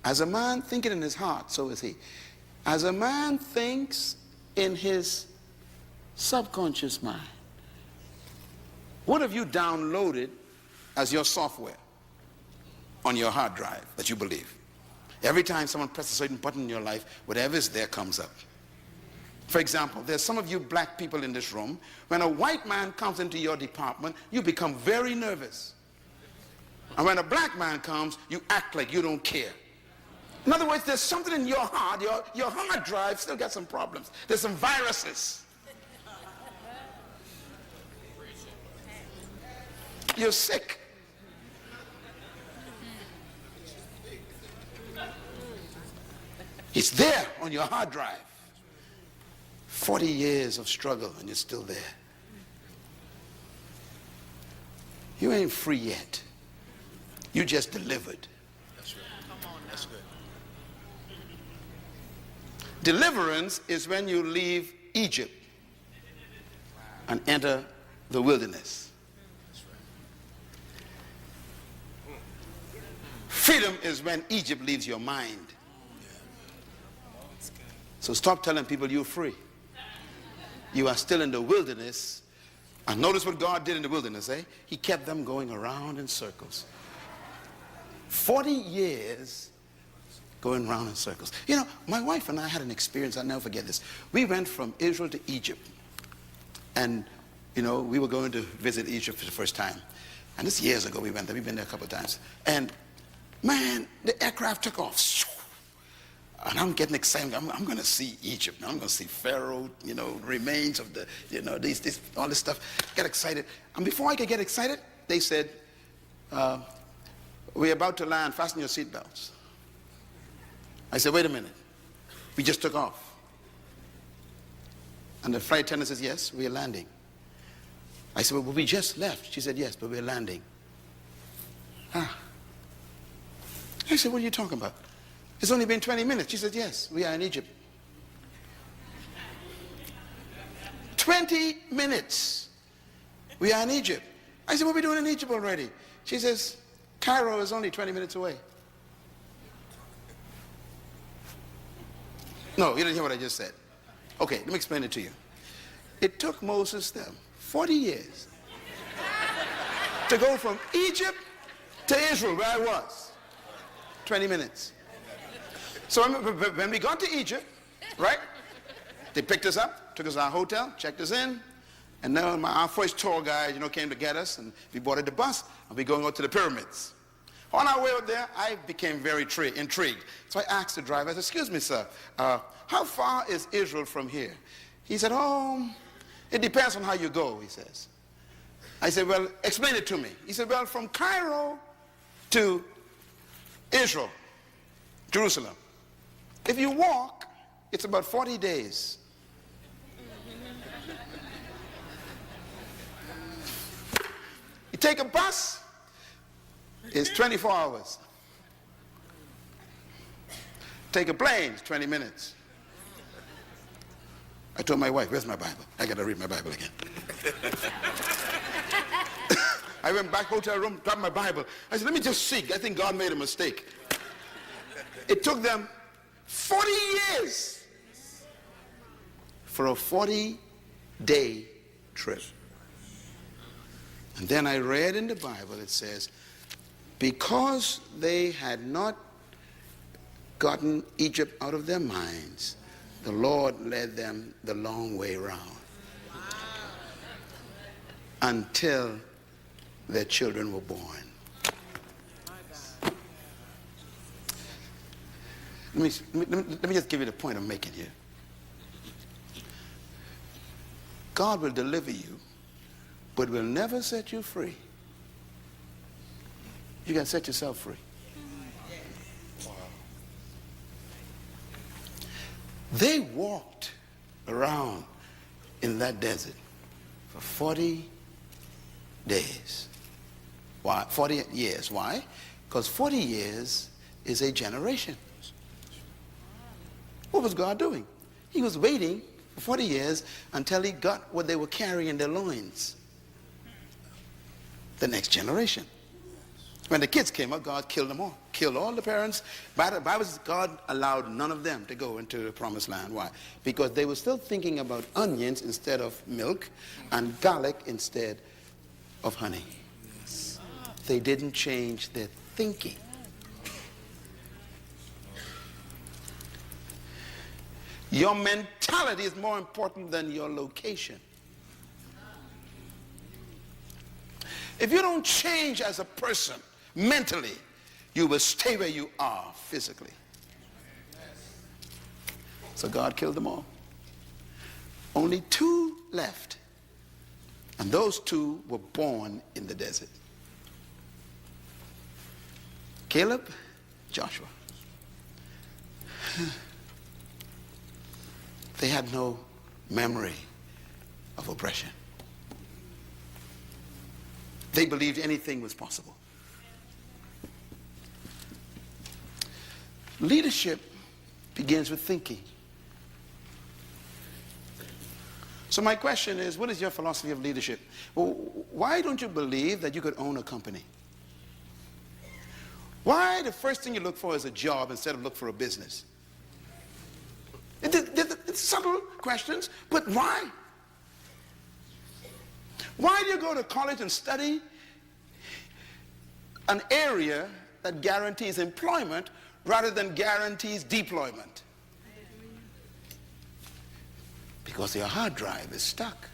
as a man thinketh in his heart, so is he. As a man thinks in his subconscious mind. What have you downloaded as your software on your hard drive that you believe? Every time someone presses a certain button in your life, whatever is there comes up. For example, there's some of you black people in this room. When a white man comes into your department, you become very nervous. And when a black man comes, you act like you don't care. In other words, there's something in your heart, your hard drive still got some problems. There's some viruses. You're sick. It's there on your hard drive. 40 years of struggle and you're still there. You ain't free yet. You just delivered. That's right. Come on, that's good. Deliverance is when you leave Egypt and enter the wilderness. Freedom is when Egypt leaves your mind. So stop telling people you're free. You are still in the wilderness. And notice what God did in the wilderness, eh? He kept them going around in circles. 40 years going around in circles. You know, my wife and I had an experience, I'll never forget this. We went from Israel to Egypt. And, you know, we were going to visit Egypt for the first time. And this years ago we went there. We've been there a couple of times. And, man, the aircraft took off. And I'm getting excited. I'm going to see Egypt. I'm going to see Pharaoh, you know, remains of the, you know, all this stuff. Get excited. And before I could get excited, they said, we're about to land. Fasten your seatbelts. I said, wait a minute. We just took off. And the flight attendant says, yes, we're landing. I said, well, we just left. She said, yes, but we're landing. Ah. I said, what are you talking about? It's only been 20 minutes. She said, yes, we are in Egypt. 20 minutes. We are in Egypt. I said, what are we doing in Egypt already? She says, Cairo is only 20 minutes away. No, you didn't hear what I just said. Okay, let me explain it to you. It took Moses them 40 years to go from Egypt to Israel, where I was. 20 minutes. So when we got to Egypt, right, they picked us up, took us to our hotel, checked us in, and then our first tour guide, came to get us, and we boarded the bus, and we going out to the pyramids. On our way out there, I became very intrigued. So I asked the driver, I said, excuse me, sir, how far is Israel from here? He said, oh, it depends on how you go, he says. I said, well, explain it to me. He said, well, from Cairo to Israel, Jerusalem, if you walk, it's about 40 days. You take a bus, it's 24 hours. Take a plane, it's 20 minutes. I told my wife, where's my Bible? I got to read my Bible again. I went back hotel room, grabbed my Bible. I said, let me just see. I think God made a mistake. It took them 40 years for a 40-day trip. And then I read in the Bible, it says, because they had not gotten Egypt out of their minds, the Lord led them the long way round until their children were born. Let me just give you the point I'm making here. God will deliver you, but will never set you free. You got to set yourself free. They walked around in that desert for 40 days. Why? 40 years. Why? Because 40 years is a generation. What was God doing? He was waiting for 40 years until he got what they were carrying in their loins. The next generation. When the kids came up, God killed them all. Killed all the parents. By the Bible says God allowed none of them to go into the promised land. Why? Because they were still thinking about onions instead of milk and garlic instead of honey. They didn't change their thinking. Your mentality is more important than your location. If you don't change as a person mentally, you will stay where you are physically. So God killed them all. Only 2 left. And those 2 were born in the desert. Caleb, Joshua. They had no memory of oppression. They believed anything was possible. Leadership begins with thinking. So my question is, what is your philosophy of leadership? Well, why don't you believe that you could own a company? Why the first thing you look for is a job instead of look for a business? It's subtle questions, but why? Why do you go to college and study an area that guarantees employment rather than guarantees deployment? Because your hard drive is stuck.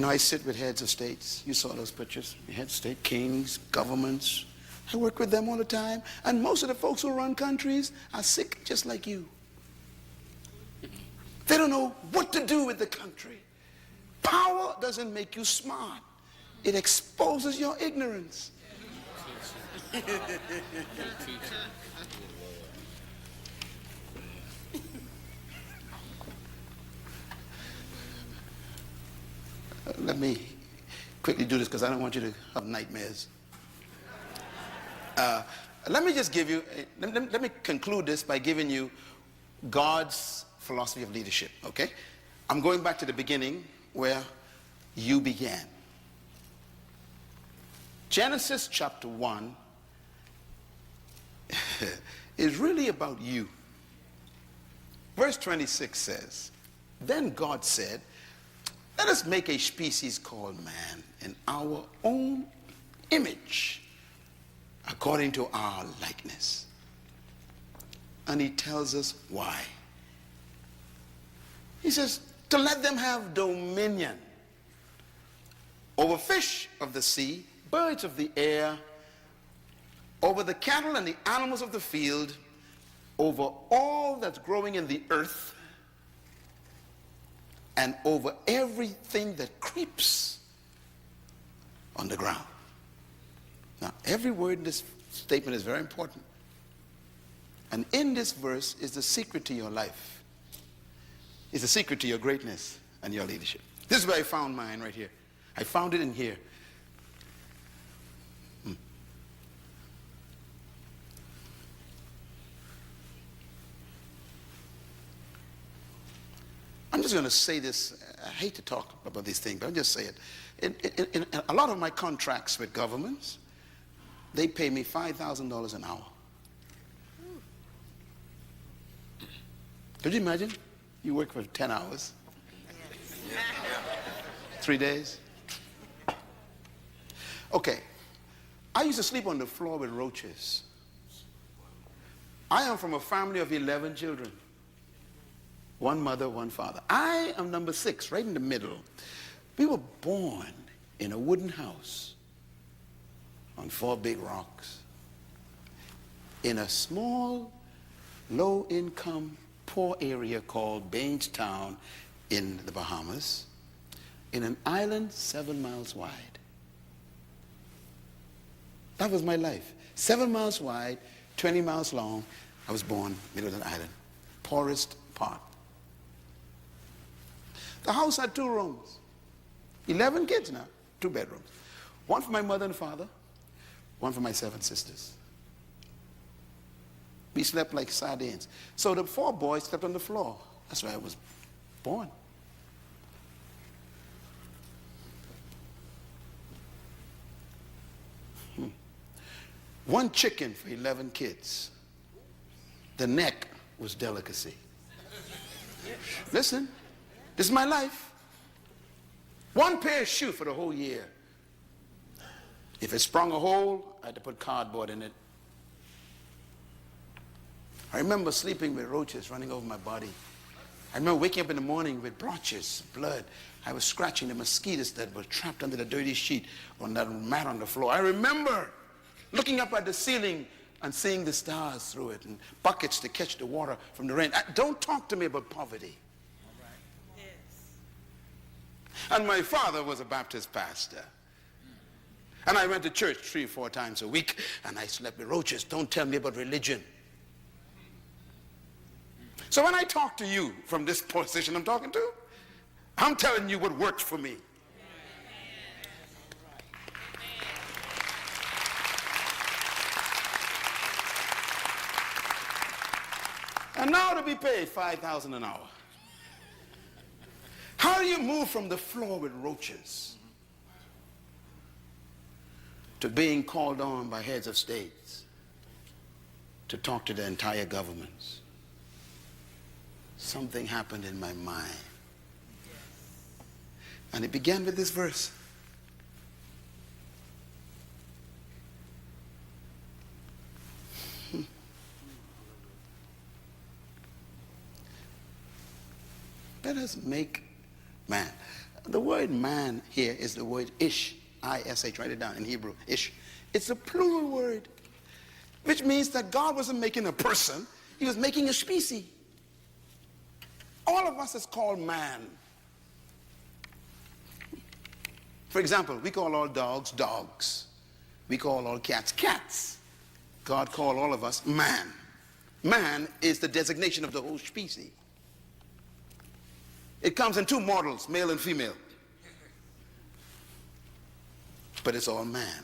I sit with heads of states. You saw those pictures. Heads of state, kings, governments. I work with them all the time. And most of the folks who run countries are sick just like you. They don't know what to do with the country. Power doesn't make you smart. It exposes your ignorance. Let me quickly do this because I don't want you to have nightmares. Let me just give you, let me conclude this by giving you God's philosophy of leadership, okay? I'm going back to the beginning where you began. Genesis chapter 1 is really about you. Verse 26 says, then God said, let us make a species called man in our own image, according to our likeness. And he tells us why. He says, to let them have dominion over fish of the sea, birds of the air, over the cattle and the animals of the field, over all that's growing in the earth, and over everything that creeps on the ground. Now, every word in this statement is very important. And in this verse is the secret to your life. It's the secret to your greatness and your leadership. This is where I found mine right here. I found it in here. I'm just going to say this. I hate to talk about these things, but I'll just say it. In a lot of my contracts with governments, they pay me $5,000 an hour. Could you imagine? You work for 10 hours. 3 days. Okay. I used to sleep on the floor with roaches. I am from a family of 11 children. One mother, one father. I am number 6, right in the middle. We were born in a wooden house on 4 big rocks in a small, low-income, poor area called Bainstown in the Bahamas, in an island 7 miles wide. That was my life. 7 miles wide, 20 miles long. I was born middle of an island, poorest part. The house had 2 rooms. 11 kids now, 2 bedrooms. One for my mother and father, one for my 7 sisters. We slept like sardines. So the 4 boys slept on the floor. That's where I was born. One chicken for 11 kids. The neck was delicacy. Listen, this is my life. 1 pair of shoes for the whole year. If it sprung a hole, I had to put cardboard in it. I remember sleeping with roaches running over my body. I remember waking up in the morning with blotches, blood. I was scratching the mosquitoes that were trapped under the dirty sheet on that mat on the floor. I remember looking up at the ceiling and seeing the stars through it and buckets to catch the water from the rain. Don't talk to me about poverty. And my father was a Baptist pastor. And I went to church 3 or 4 times a week, and I slept with roaches. Don't tell me about religion. So when I talk to you from this position I'm talking to, I'm telling you what worked for me. And now to be paid $5,000 an hour. How do you move from the floor with roaches to being called on by heads of states to talk to the entire governments? Something happened in my mind. And it began with this verse. Let us make man. The word man here is the word ish. I-S-H, write it down in Hebrew, ish. It's a plural word, which means that God wasn't making a person, he was making a species. All of us is called man. For example, we call all dogs, dogs. We call all cats, cats. God called all of us man. Man is the designation of the whole species. It comes in 2 models, male and female. But it's all man.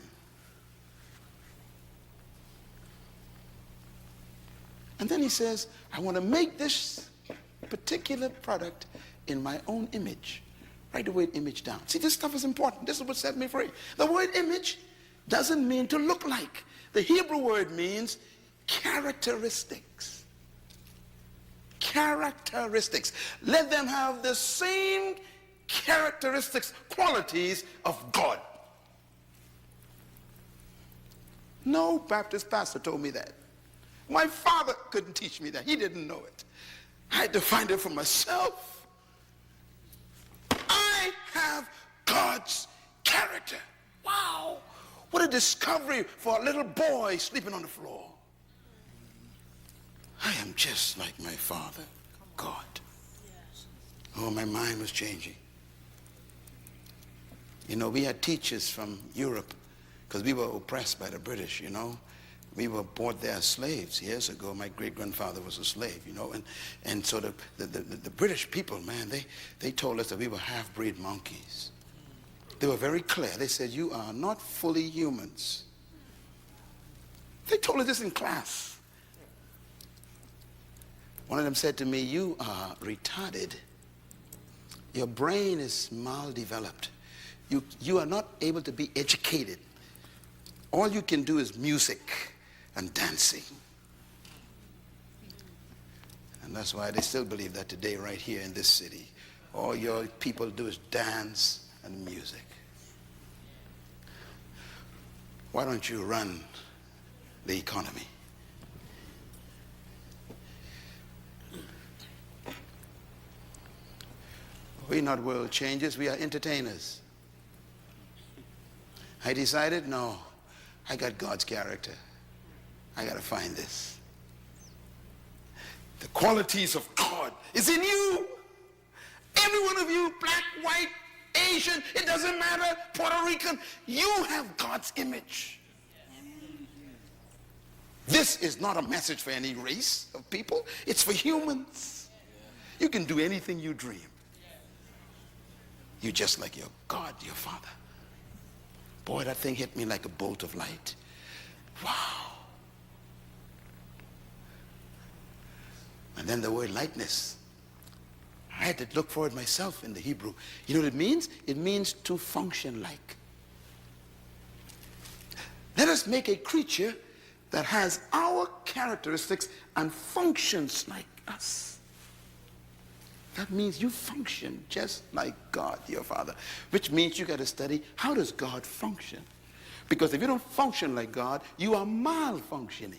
And then he says, I want to make this particular product in my own image. Write the word image down. See, this stuff is important. This is what set me free. The word image doesn't mean to look like. The Hebrew word means characteristics. Characteristics. Let them have the same characteristics, qualities of God. No Baptist pastor told me that. My father couldn't teach me that. He didn't know it. I had to find it for myself. I have God's character. Wow. What a discovery for a little boy sleeping on the floor. I am just like my father, God. Oh, my mind was changing. You know, we had teachers from Europe because we were oppressed by the British, you know. We were bought there as slaves years ago. My great-grandfather was a slave, you know. And so the British people, man, they told us that we were half-breed monkeys. They were very clear. They said, you are not fully humans. They told us this in class. One of them said to me, you are retarded. Your brain is maldeveloped. You are not able to be educated. All you can do is music and dancing. And that's why they still believe that today right here in this city. All your people do is dance and music. Why don't you run the economy? We're not world changers, we are entertainers. I decided, no, I got God's character. I got to find this. The qualities of God is in you. Every one of you, black, white, Asian, it doesn't matter, Puerto Rican, you have God's image. This is not a message for any race of people. It's for humans. You can do anything you dream. You're just like your God, your Father. Boy, that thing hit me like a bolt of light. Wow. And then the word likeness. I had to look for it myself in the Hebrew. You know what it means? It means to function like. Let us make a creature that has our characteristics and functions like us. That means you function just like God, your Father. Which means you got to study, how does God function? Because if you don't function like God, you are malfunctioning.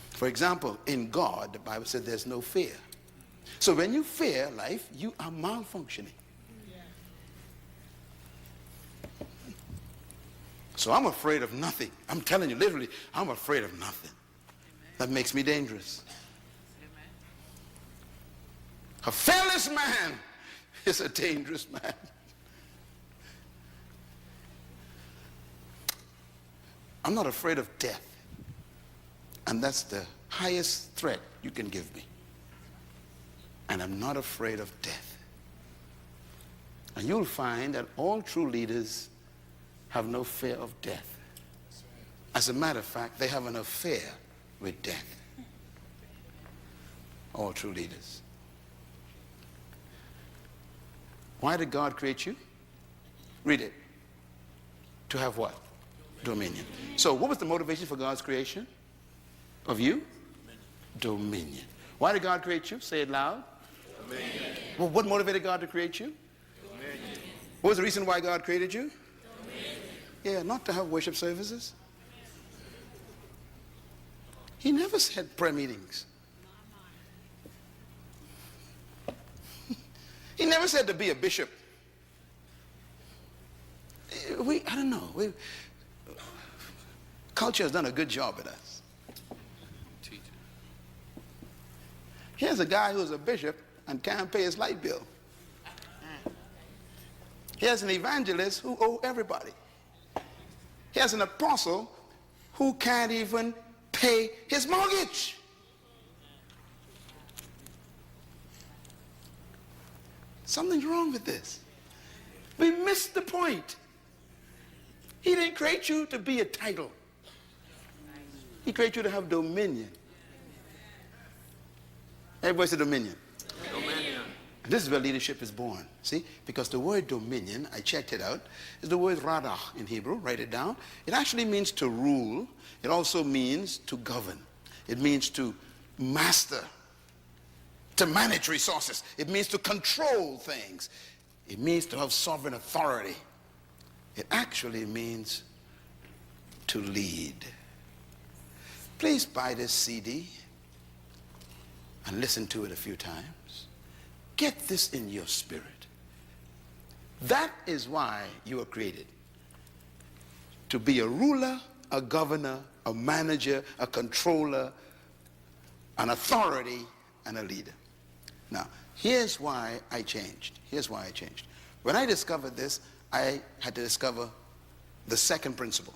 For example, in God, the Bible said there's no fear. So when you fear life, you are malfunctioning. So I'm afraid of nothing. I'm telling you, literally, I'm afraid of nothing. That makes me dangerous. A fearless man is a dangerous man. I'm not afraid of death. And that's the highest threat you can give me. And I'm not afraid of death. And you'll find that all true leaders have no fear of death. As a matter of fact, they have an affair with death. All true leaders. Why did God create you? Read it. To have what? Dominion. So what was the motivation for God's creation of you? Dominion. Why did God create you? Say it loud. Dominion. Well, what motivated God to create you? Dominion. What was the reason why God created you? Dominion. Yeah, not to have worship services. He never said prayer meetings. He never said to be a bishop. I don't know. Culture has done a good job at us. Here's a guy who's a bishop and can't pay his light bill. Here's an evangelist who owes everybody. Here's an apostle who can't even pay his mortgage. Something's wrong with this. We missed the point. He didn't create you to be a title. He created you to have dominion. Everybody say dominion. Dominion. This is where leadership is born. See? Because the word dominion, I checked it out, is the word radah in Hebrew. Write it down. It actually means to rule. It also means to govern. It means to master, to manage resources. It means to control things. It means to have sovereign authority. It actually means to lead. Please buy this CD and listen to it a few times. Get this in your spirit. That is why you were created. To be a ruler, a governor, a manager, a controller, an authority, and a leader. Now, here's why I changed. Here's why I changed. When I discovered this, I had to discover the second principle.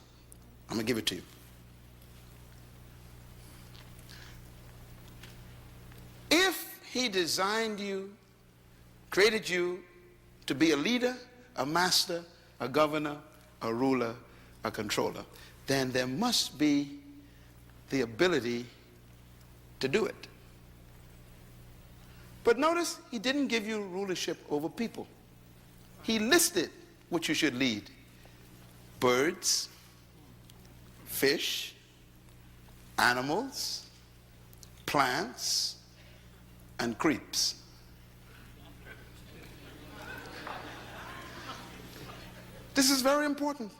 I'm going to give it to you. If he designed you, created you to be a leader, a master, a governor, a ruler, a controller, then there must be the ability to do it. But notice, he didn't give you rulership over people. He listed what you should lead. Birds, fish, animals, plants, and creeps. This is very important.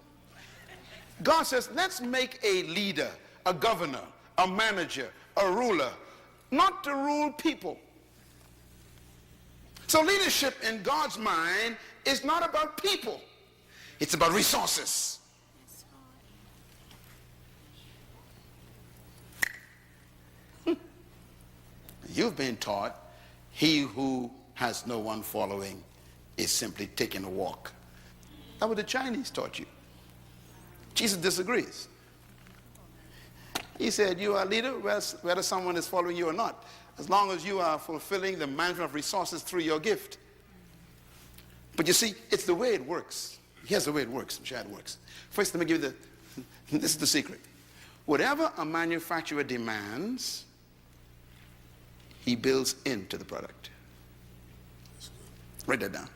God says, let's make a leader, a governor, a manager, a ruler, not to rule people. So leadership in God's mind is not about people. It's about resources. You've been taught he who has no one following is simply taking a walk. That's what the Chinese taught you. Jesus disagrees. He said, you are a leader whether someone is following you or not, as long as you are fulfilling the management of resources through your gift. But you see, it's the way it works. Here's the way it works. I'm sure it works. First, let me give you this is the secret. Whatever a manufacturer demands, he builds into the product. Write that down.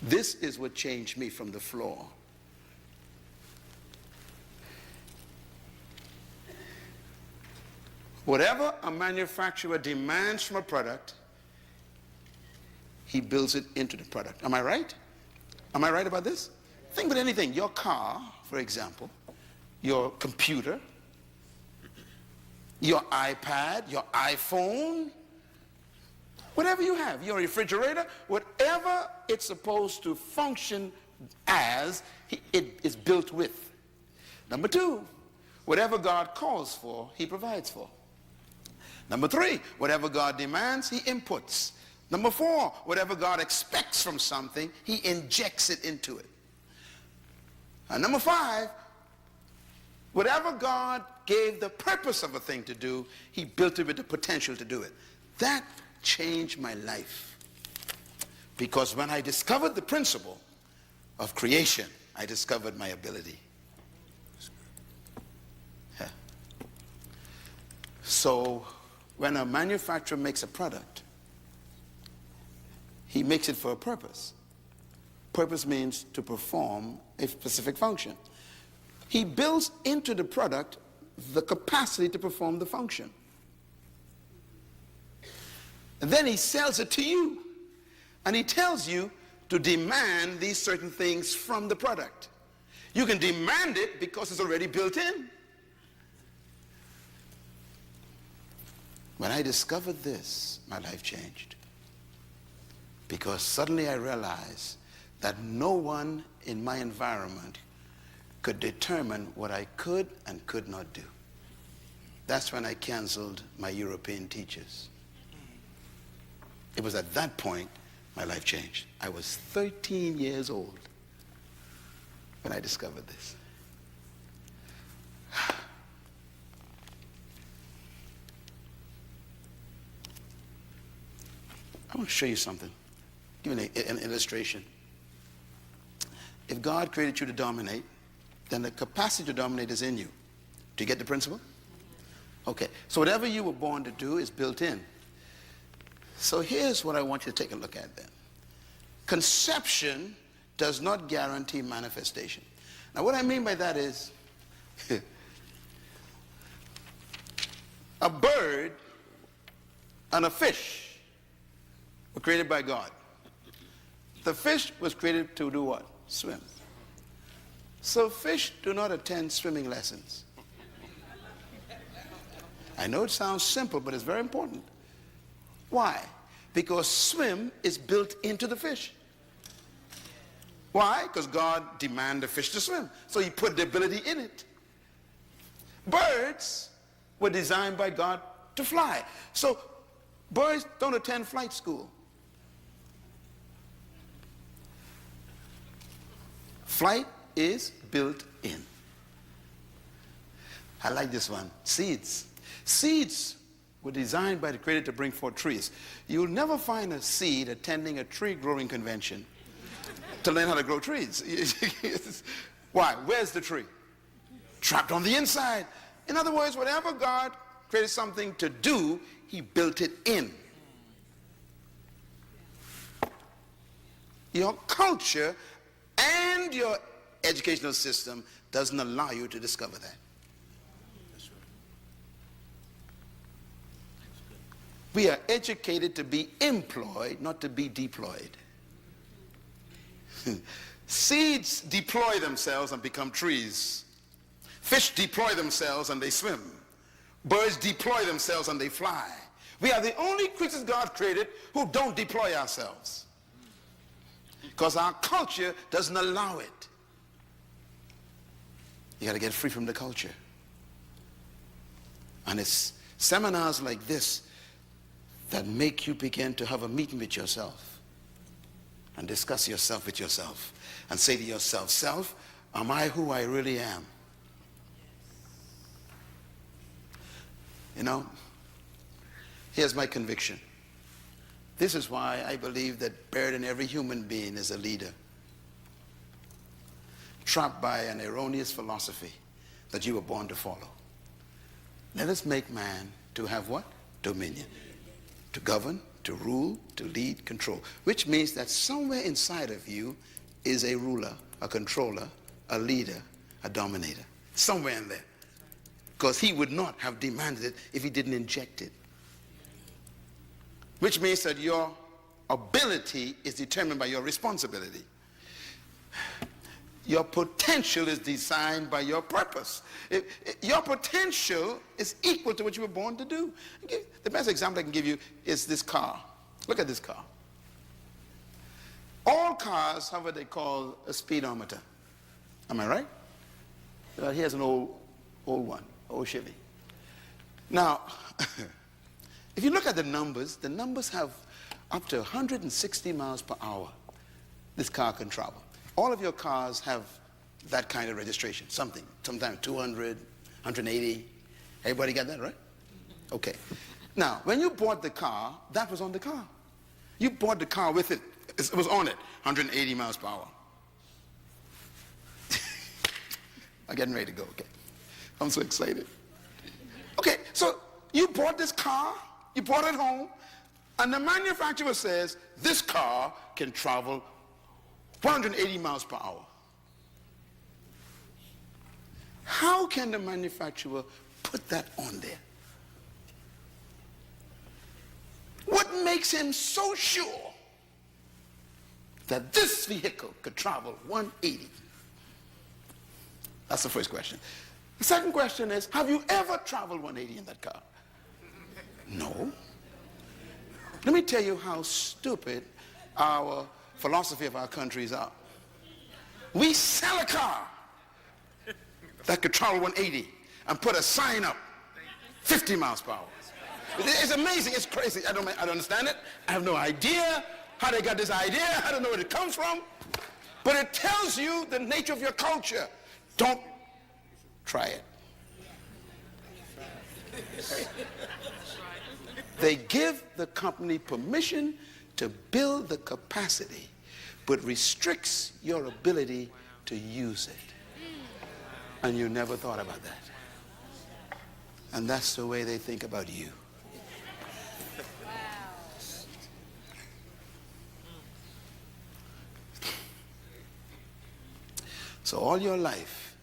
This is what changed me from the floor. Whatever a manufacturer demands from a product, he builds it into the product. Am I right? Am I right about this? Think about anything. Your car, for example, your computer, your iPad, your iPhone, whatever you have, your refrigerator, whatever it's supposed to function as, it is built with. Number two, whatever God calls for, he provides for. Number three, whatever God demands, he inputs. Number four, whatever God expects from something, he injects it into it. And number five, whatever God gave the purpose of a thing to do, he built it with the potential to do it. That changed my life. Because when I discovered the principle of creation, I discovered my ability. Yeah. So when a manufacturer makes a product, he makes it for a purpose. Purpose means to perform a specific function. He builds into the product the capacity to perform the function. And then he sells it to you. And he tells you to demand these certain things from the product. You can demand it because it's already built in. When I discovered this, my life changed. Because suddenly I realized that no one in my environment could determine what I could and could not do. That's when I canceled my European teachers. It was at that point my life changed. I was 13 years old when I discovered this. I want to show you something. Give you an illustration. If God created you to dominate, then the capacity to dominate is in you. Do you get the principle? Okay. So whatever you were born to do is built in. So here's what I want you to take a look at then. Conception does not guarantee manifestation. Now what I mean by that is, a bird and a fish were created by God. The fish was created to do what? Swim. So fish do not attend swimming lessons. I know it sounds simple, but it's very important. Why? Because swim is built into the fish. Why? Because God demanded the fish to swim. So he put the ability in it. Birds were designed by God to fly. So birds don't attend flight school. Flight is built in. I like this one. Seeds. Seeds were designed by the Creator to bring forth trees. You'll never find a seed attending a tree growing convention to learn how to grow trees. Why? Where's the tree? Trapped on the inside. In other words, whatever God created something to do, he built it in. Your culture and your educational system doesn't allow you to discover that. We are educated to be employed, not to be deployed. Seeds deploy themselves and become trees. Fish deploy themselves and they swim. Birds deploy themselves and they fly. We are the only creatures God created who don't deploy ourselves, because our culture doesn't allow it. You got to get free from the culture. And it's seminars like this that make you begin to have a meeting with yourself and discuss yourself with yourself and say to yourself, self, am I who I really am? You know, here's my conviction. This is why I believe that buried in every human being is a leader, trapped by an erroneous philosophy that you were born to follow. Let us make man to have what? Dominion. To govern, to rule, to lead, control. Which means that somewhere inside of you is a ruler, a controller, a leader, a dominator. Somewhere in there. Because he would not have demanded it if he didn't inject it. Which means that your ability is determined by your responsibility. Your potential is designed by your purpose. Your potential is equal to what you were born to do. The best example I can give you is this car. Look at this car. All cars have what they call a speedometer. Am I right? Here's an old one, old Chevy. Now, if you look at the numbers have up to 160 miles per hour this car can travel. All of your cars have that kind of registration, sometimes 200, 180. Everybody got that, right? Okay. Now, when you bought the car, that was on the car. You bought the car with it. It was on it, 180 miles per hour. I'm getting ready to go, okay. I'm so excited. Okay, so you bought this car, you brought it home, and the manufacturer says this car can travel 180 miles per hour. How can the manufacturer put that on there? What makes him so sure that this vehicle could travel 180? That's the first question. The second question is, have you ever traveled 180 in that car? No. Let me tell you how stupid our philosophy of our countries are. We sell a car that could travel 180 and put a sign up 50 miles per hour. It's amazing. It's crazy. I don't understand it. I have no idea how they got this idea. I don't know where it comes from. But it tells you the nature of your culture. Don't try it. They give the company permission to build the capacity, but restricts your ability to use it. And you never thought about that. And that's the way they think about you. So all your life,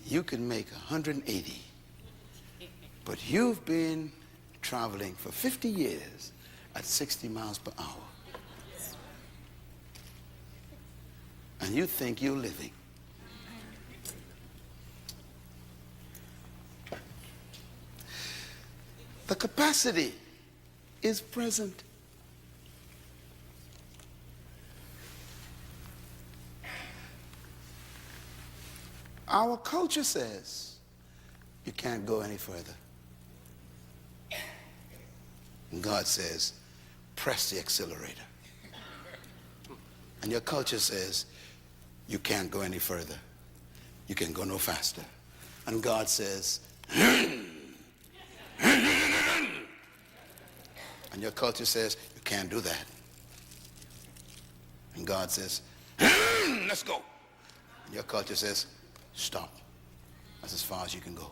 you can make 180, but you've been traveling for 50 years at 60 miles per hour. And you think you're living. The capacity is present. Our culture says you can't go any further. And God says, press the accelerator. And your culture says, you can't go any further. You can go no faster. And God says, and your culture says, you can't do that. And God says, let's go. And your culture says, stop. That's as far as you can go.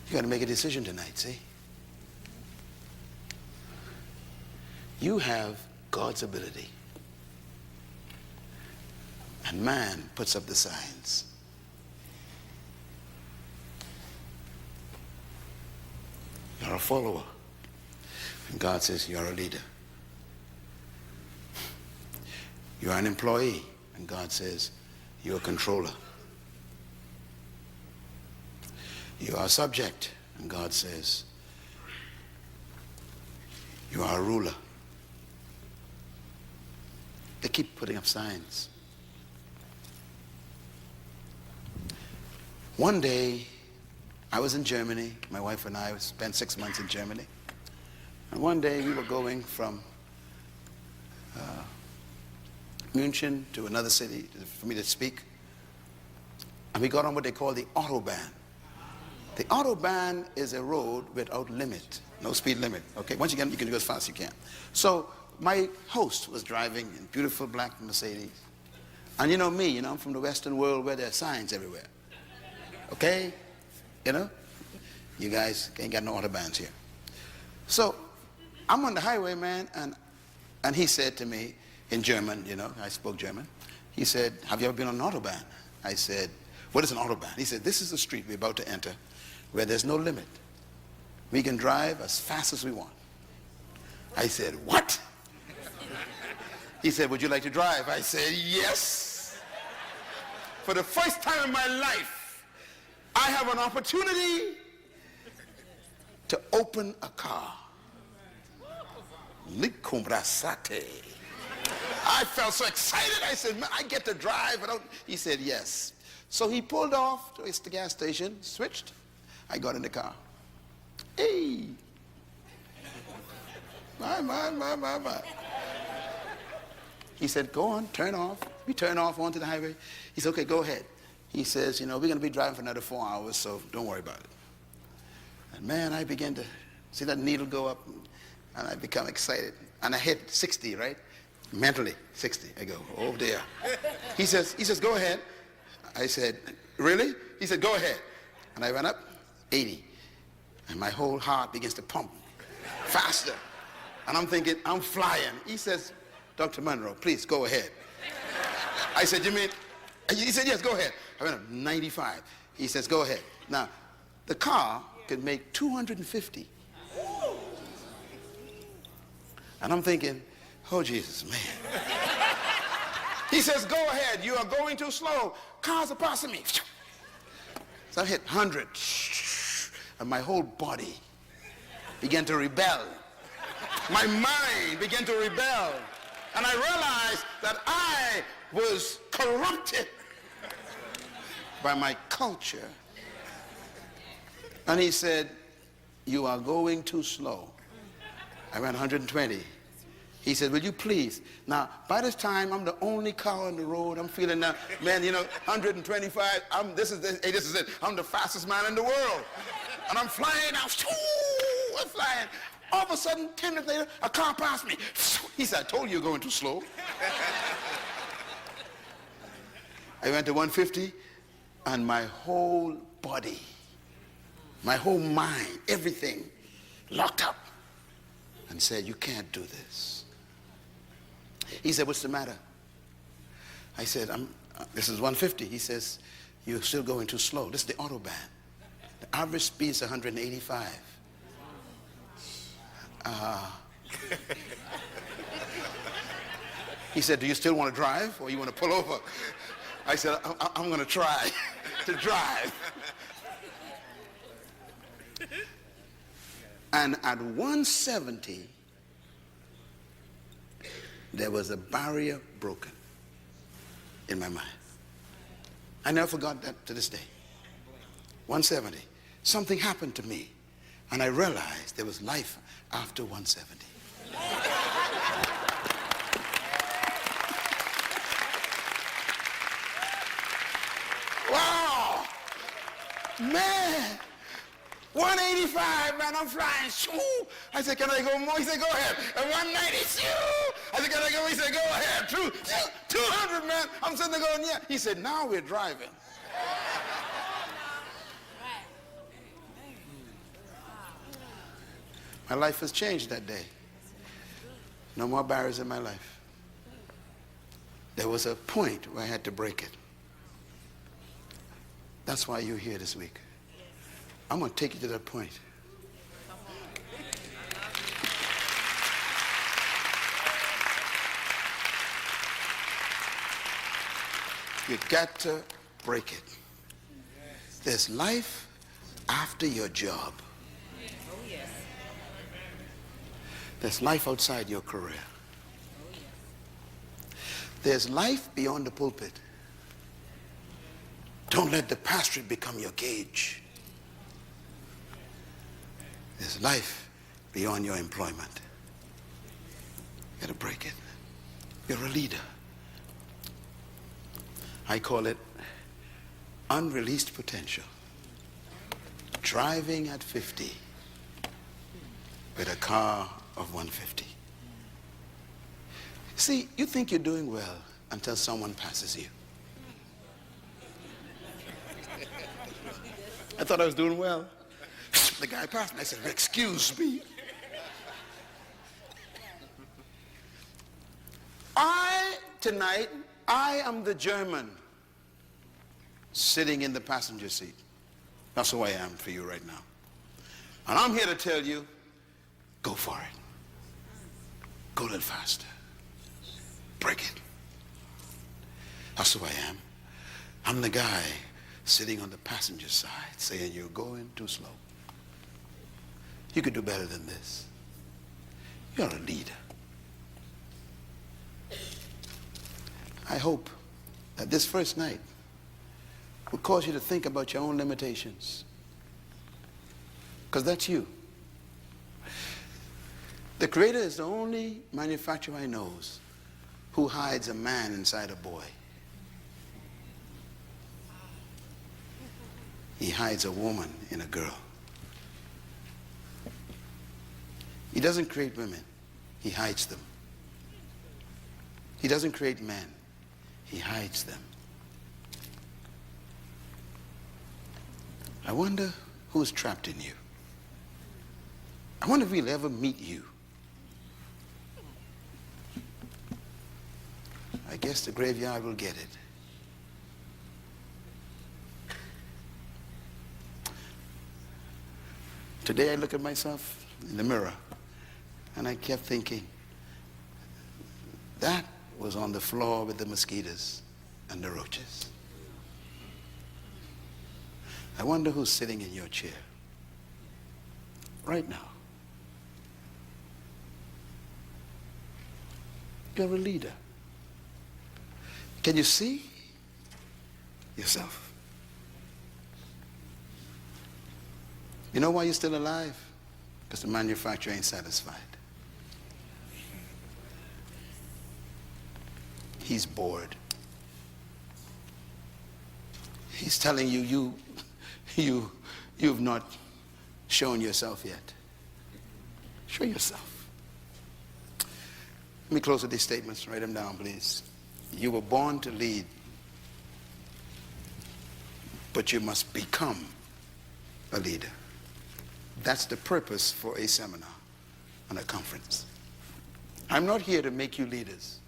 You got to make a decision tonight, see? You have God's ability. And man puts up the signs. You're a follower. And God says you're a leader. You're an employee. And God says you're a controller. You are a subject. And God says you are a ruler. They keep putting up signs. One day, I was in Germany. My wife and I spent 6 months in Germany. And one day, we were going from München to another city for me to speak. And we got on what they call the Autobahn. The Autobahn is a road without limit, no speed limit. Okay, once you get, you can go as fast as you can. So my host was driving in beautiful black Mercedes. And you know me, I'm from the Western world where there are signs everywhere. Okay? You guys ain't got no Autobahns here. So I'm on the highway, man, and he said to me in German, I spoke German. He said, have you ever been on an Autobahn? I said, what is an Autobahn? He said, this is the street we're about to enter where there's no limit. We can drive as fast as we want. I said, what? He said, would you like to drive? I said, yes. For the first time in my life, I have an opportunity to open a car. Likumbrasate. I felt so excited. I said, man, I get to drive. He said, yes. So he pulled off to the gas station, switched. I got in the car. Hey. My. He said, go on, turn off. We turn off onto the highway. He said, okay, go ahead. He says, we're going to be driving for another 4 hours, so don't worry about it. And man, I began to see that needle go up, and I become excited. And I hit 60, right? Mentally, 60. I go, oh dear. He says, go ahead. I said, really? He said, go ahead. And I went up 80. And my whole heart begins to pump faster. And I'm thinking, I'm flying. He says, Dr. Munroe, please go ahead. I said, you mean? He said, yes, go ahead. I went up 95. He says, go ahead. Now, the car could make 250. And I'm thinking, oh, Jesus, man. He says, go ahead. You are going too slow. Cars are passing me. So I hit 100. And my whole body began to rebel. My mind began to rebel. And I realized that I was corrupted by my culture. And he said, you are going too slow. I went 120. He said, will you please? Now, by this time, I'm the only car on the road. I'm feeling now, man, 125. This is it. I'm the fastest man in the world. And I'm flying out. I'm flying. All of a sudden, 10 minutes later, a car passed me. He said, I told you you're going too slow. I went to 150, and my whole body, my whole mind, everything locked up and said, you can't do this. He said, what's the matter? I said, this is 150. He says, you're still going too slow. This is the Autobahn. The average speed is 185. He said, do you still want to drive or you want to pull over? I said, I'm going to try to drive. And at 170, there was a barrier broken in my mind. I never forgot that to this day. 170. Something happened to me, and I realized there was life after 170. Wow! Man! 185, man, I'm flying. Shoo! I said, can I go more? He said, go ahead. And 190, shoo! I said, can I go? He said, go ahead. 200, man. I'm sitting there going, yeah. He said, now we're driving. My life has changed that day. No more barriers in my life. There was a point where I had to break it. That's why you're here this week. I'm going to take you to that point. You got to break it. There's life after your job. There's life outside your career. There's life beyond the pulpit. Don't let the pastorate become your cage. There's life beyond your employment. You gotta break it. You're a leader. I call it unreleased potential. Driving at 50 with a car of 150. See, you think you're doing well until someone passes you. I thought I was doing well. The guy passed me. I said, excuse me. Tonight, I am the German sitting in the passenger seat. That's who I am for you right now. And I'm here to tell you, go for it. Go a little faster. Break it. That's who I am. I'm the guy sitting on the passenger side saying you're going too slow. You could do better than this. You're a leader. I hope that this first night will cause you to think about your own limitations. Because that's you. The Creator is the only manufacturer I know who hides a man inside a boy. He hides a woman in a girl. He doesn't create women. He hides them. He doesn't create men. He hides them. I wonder who's trapped in you. I wonder if we'll ever meet you. I guess the graveyard will get it. Today I look at myself in the mirror and I kept thinking, that was on the floor with the mosquitoes and the roaches. I wonder who's sitting in your chair right now. You're a leader. Can you see yourself? You know why you're still alive? Because the manufacturer ain't satisfied. He's bored. He's telling you, you've not shown yourself yet. Show yourself. Let me close with these statements. Write them down, please. You were born to lead, but you must become a leader. That's the purpose for a seminar and a conference. I'm not here to make you leaders.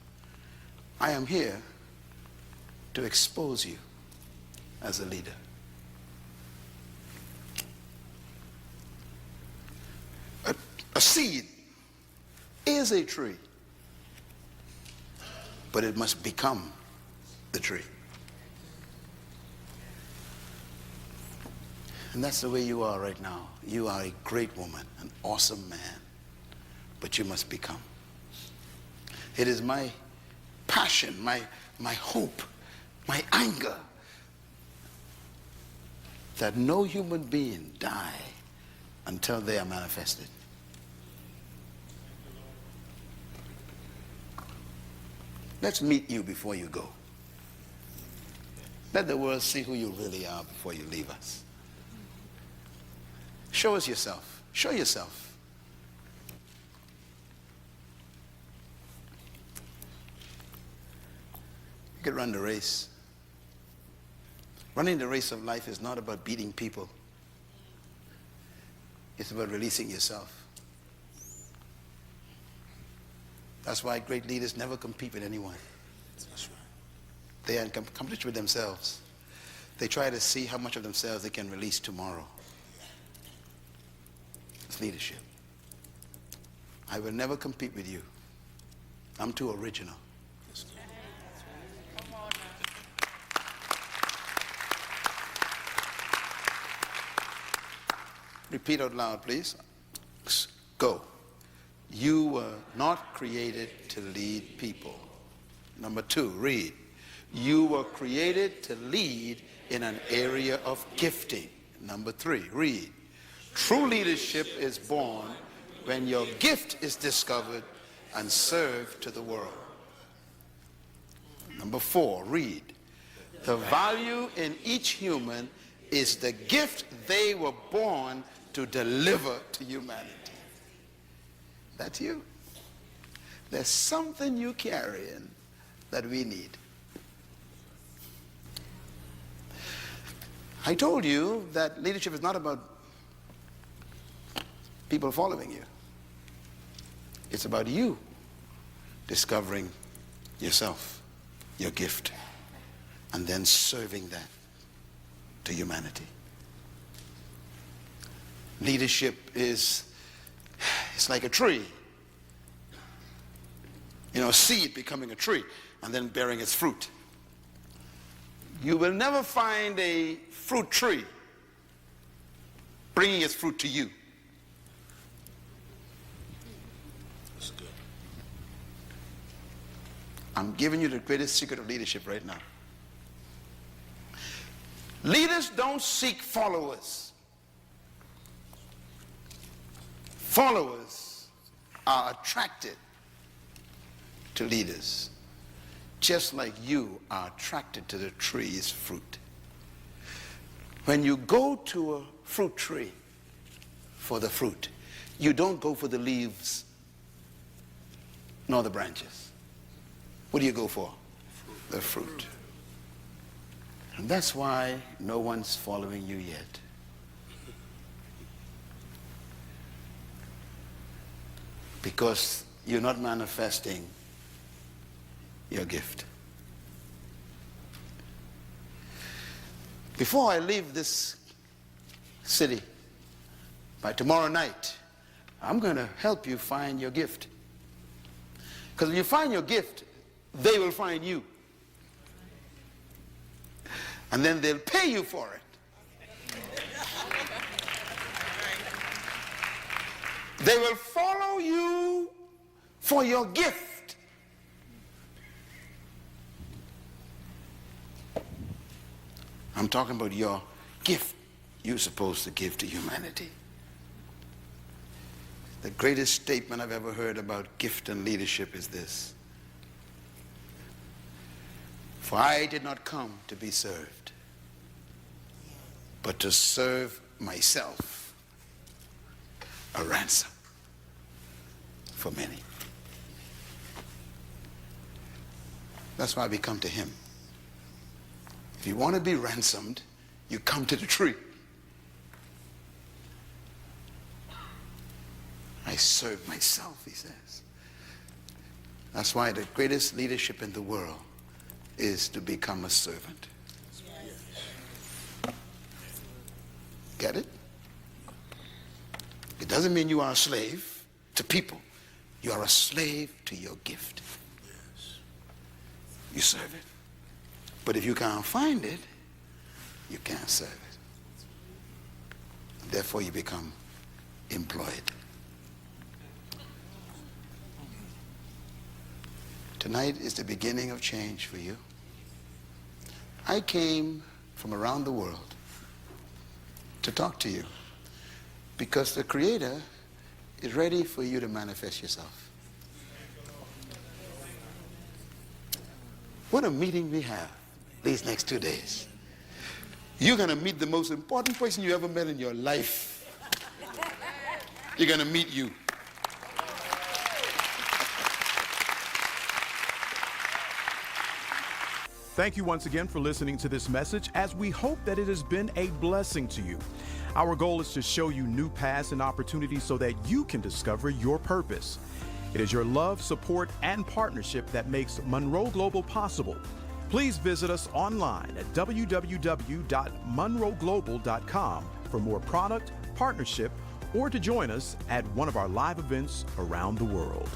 I am here to expose you as a leader. A seed is a tree, but it must become the tree. And that's the way you are right now. You are a great woman, an awesome man, but you must become. It is my passion, my hope, my anger that no human being die until they are manifested. Let's meet you before you go. Let the world see who you really are before you leave us. Show us yourself. Show yourself. You could run the race. Running the race of life is not about beating people. It's about releasing yourself. That's why great leaders never compete with anyone. That's right. They are in competition with themselves. They try to see how much of themselves they can release tomorrow. It's leadership. I will never compete with you. I'm too original. Repeat out loud, please. Go. You were not created to lead people. Number 2, read. You were created to lead in an area of gifting. Number 3, read. True leadership is born when your gift is discovered and served to the world. Number 4, read. The value in each human is the gift they were born to deliver to humanity. That's you. There's something you carrying that we need. I told you that leadership is not about people following you. It's about you discovering yourself, your gift, and then serving that to humanity. Leadership is, it's like a tree. You know, a seed becoming a tree and then bearing its fruit. You will never find a fruit tree bringing its fruit to you. That's good. I'm giving you the greatest secret of leadership right now. Leaders don't seek followers. Followers are attracted to leaders, just like you are attracted to the tree's fruit. When you go to a fruit tree for the fruit, you don't go for the leaves nor the branches. What do you go for? The fruit. And that's why no one's following you yet. Because you're not manifesting your gift. Before I leave this city, by tomorrow night, I'm going to help you find your gift. Because when you find your gift, they will find you. And then they'll pay you for it. They will follow you for your gift. I'm talking about your gift you're supposed to give to humanity. The greatest statement I've ever heard about gift and leadership is this: for I did not come to be served, but to serve myself, a ransom for many. That's why we come to him. If you want to be ransomed, you come to the tree. I serve myself, he says. That's why the greatest leadership in the world is to become a servant. Get it? It doesn't mean you are a slave to people. You are a slave to your gift. You serve it. But if you can't find it, you can't serve it. Therefore, you become employed. Tonight is the beginning of change for you. I came from around the world to talk to you because the Creator is ready for you to manifest yourself. What a meeting we have these next 2 days. You're going to meet the most important person you ever met in your life. You're going to meet you. Thank you once again for listening to this message, as we hope that it has been a blessing to you. Our goal is to show you new paths and opportunities so that you can discover your purpose. It is your love, support, and partnership that makes Munroe Global possible. Please visit us online at www.munroeglobal.com for more product, partnership, or to join us at one of our live events around the world.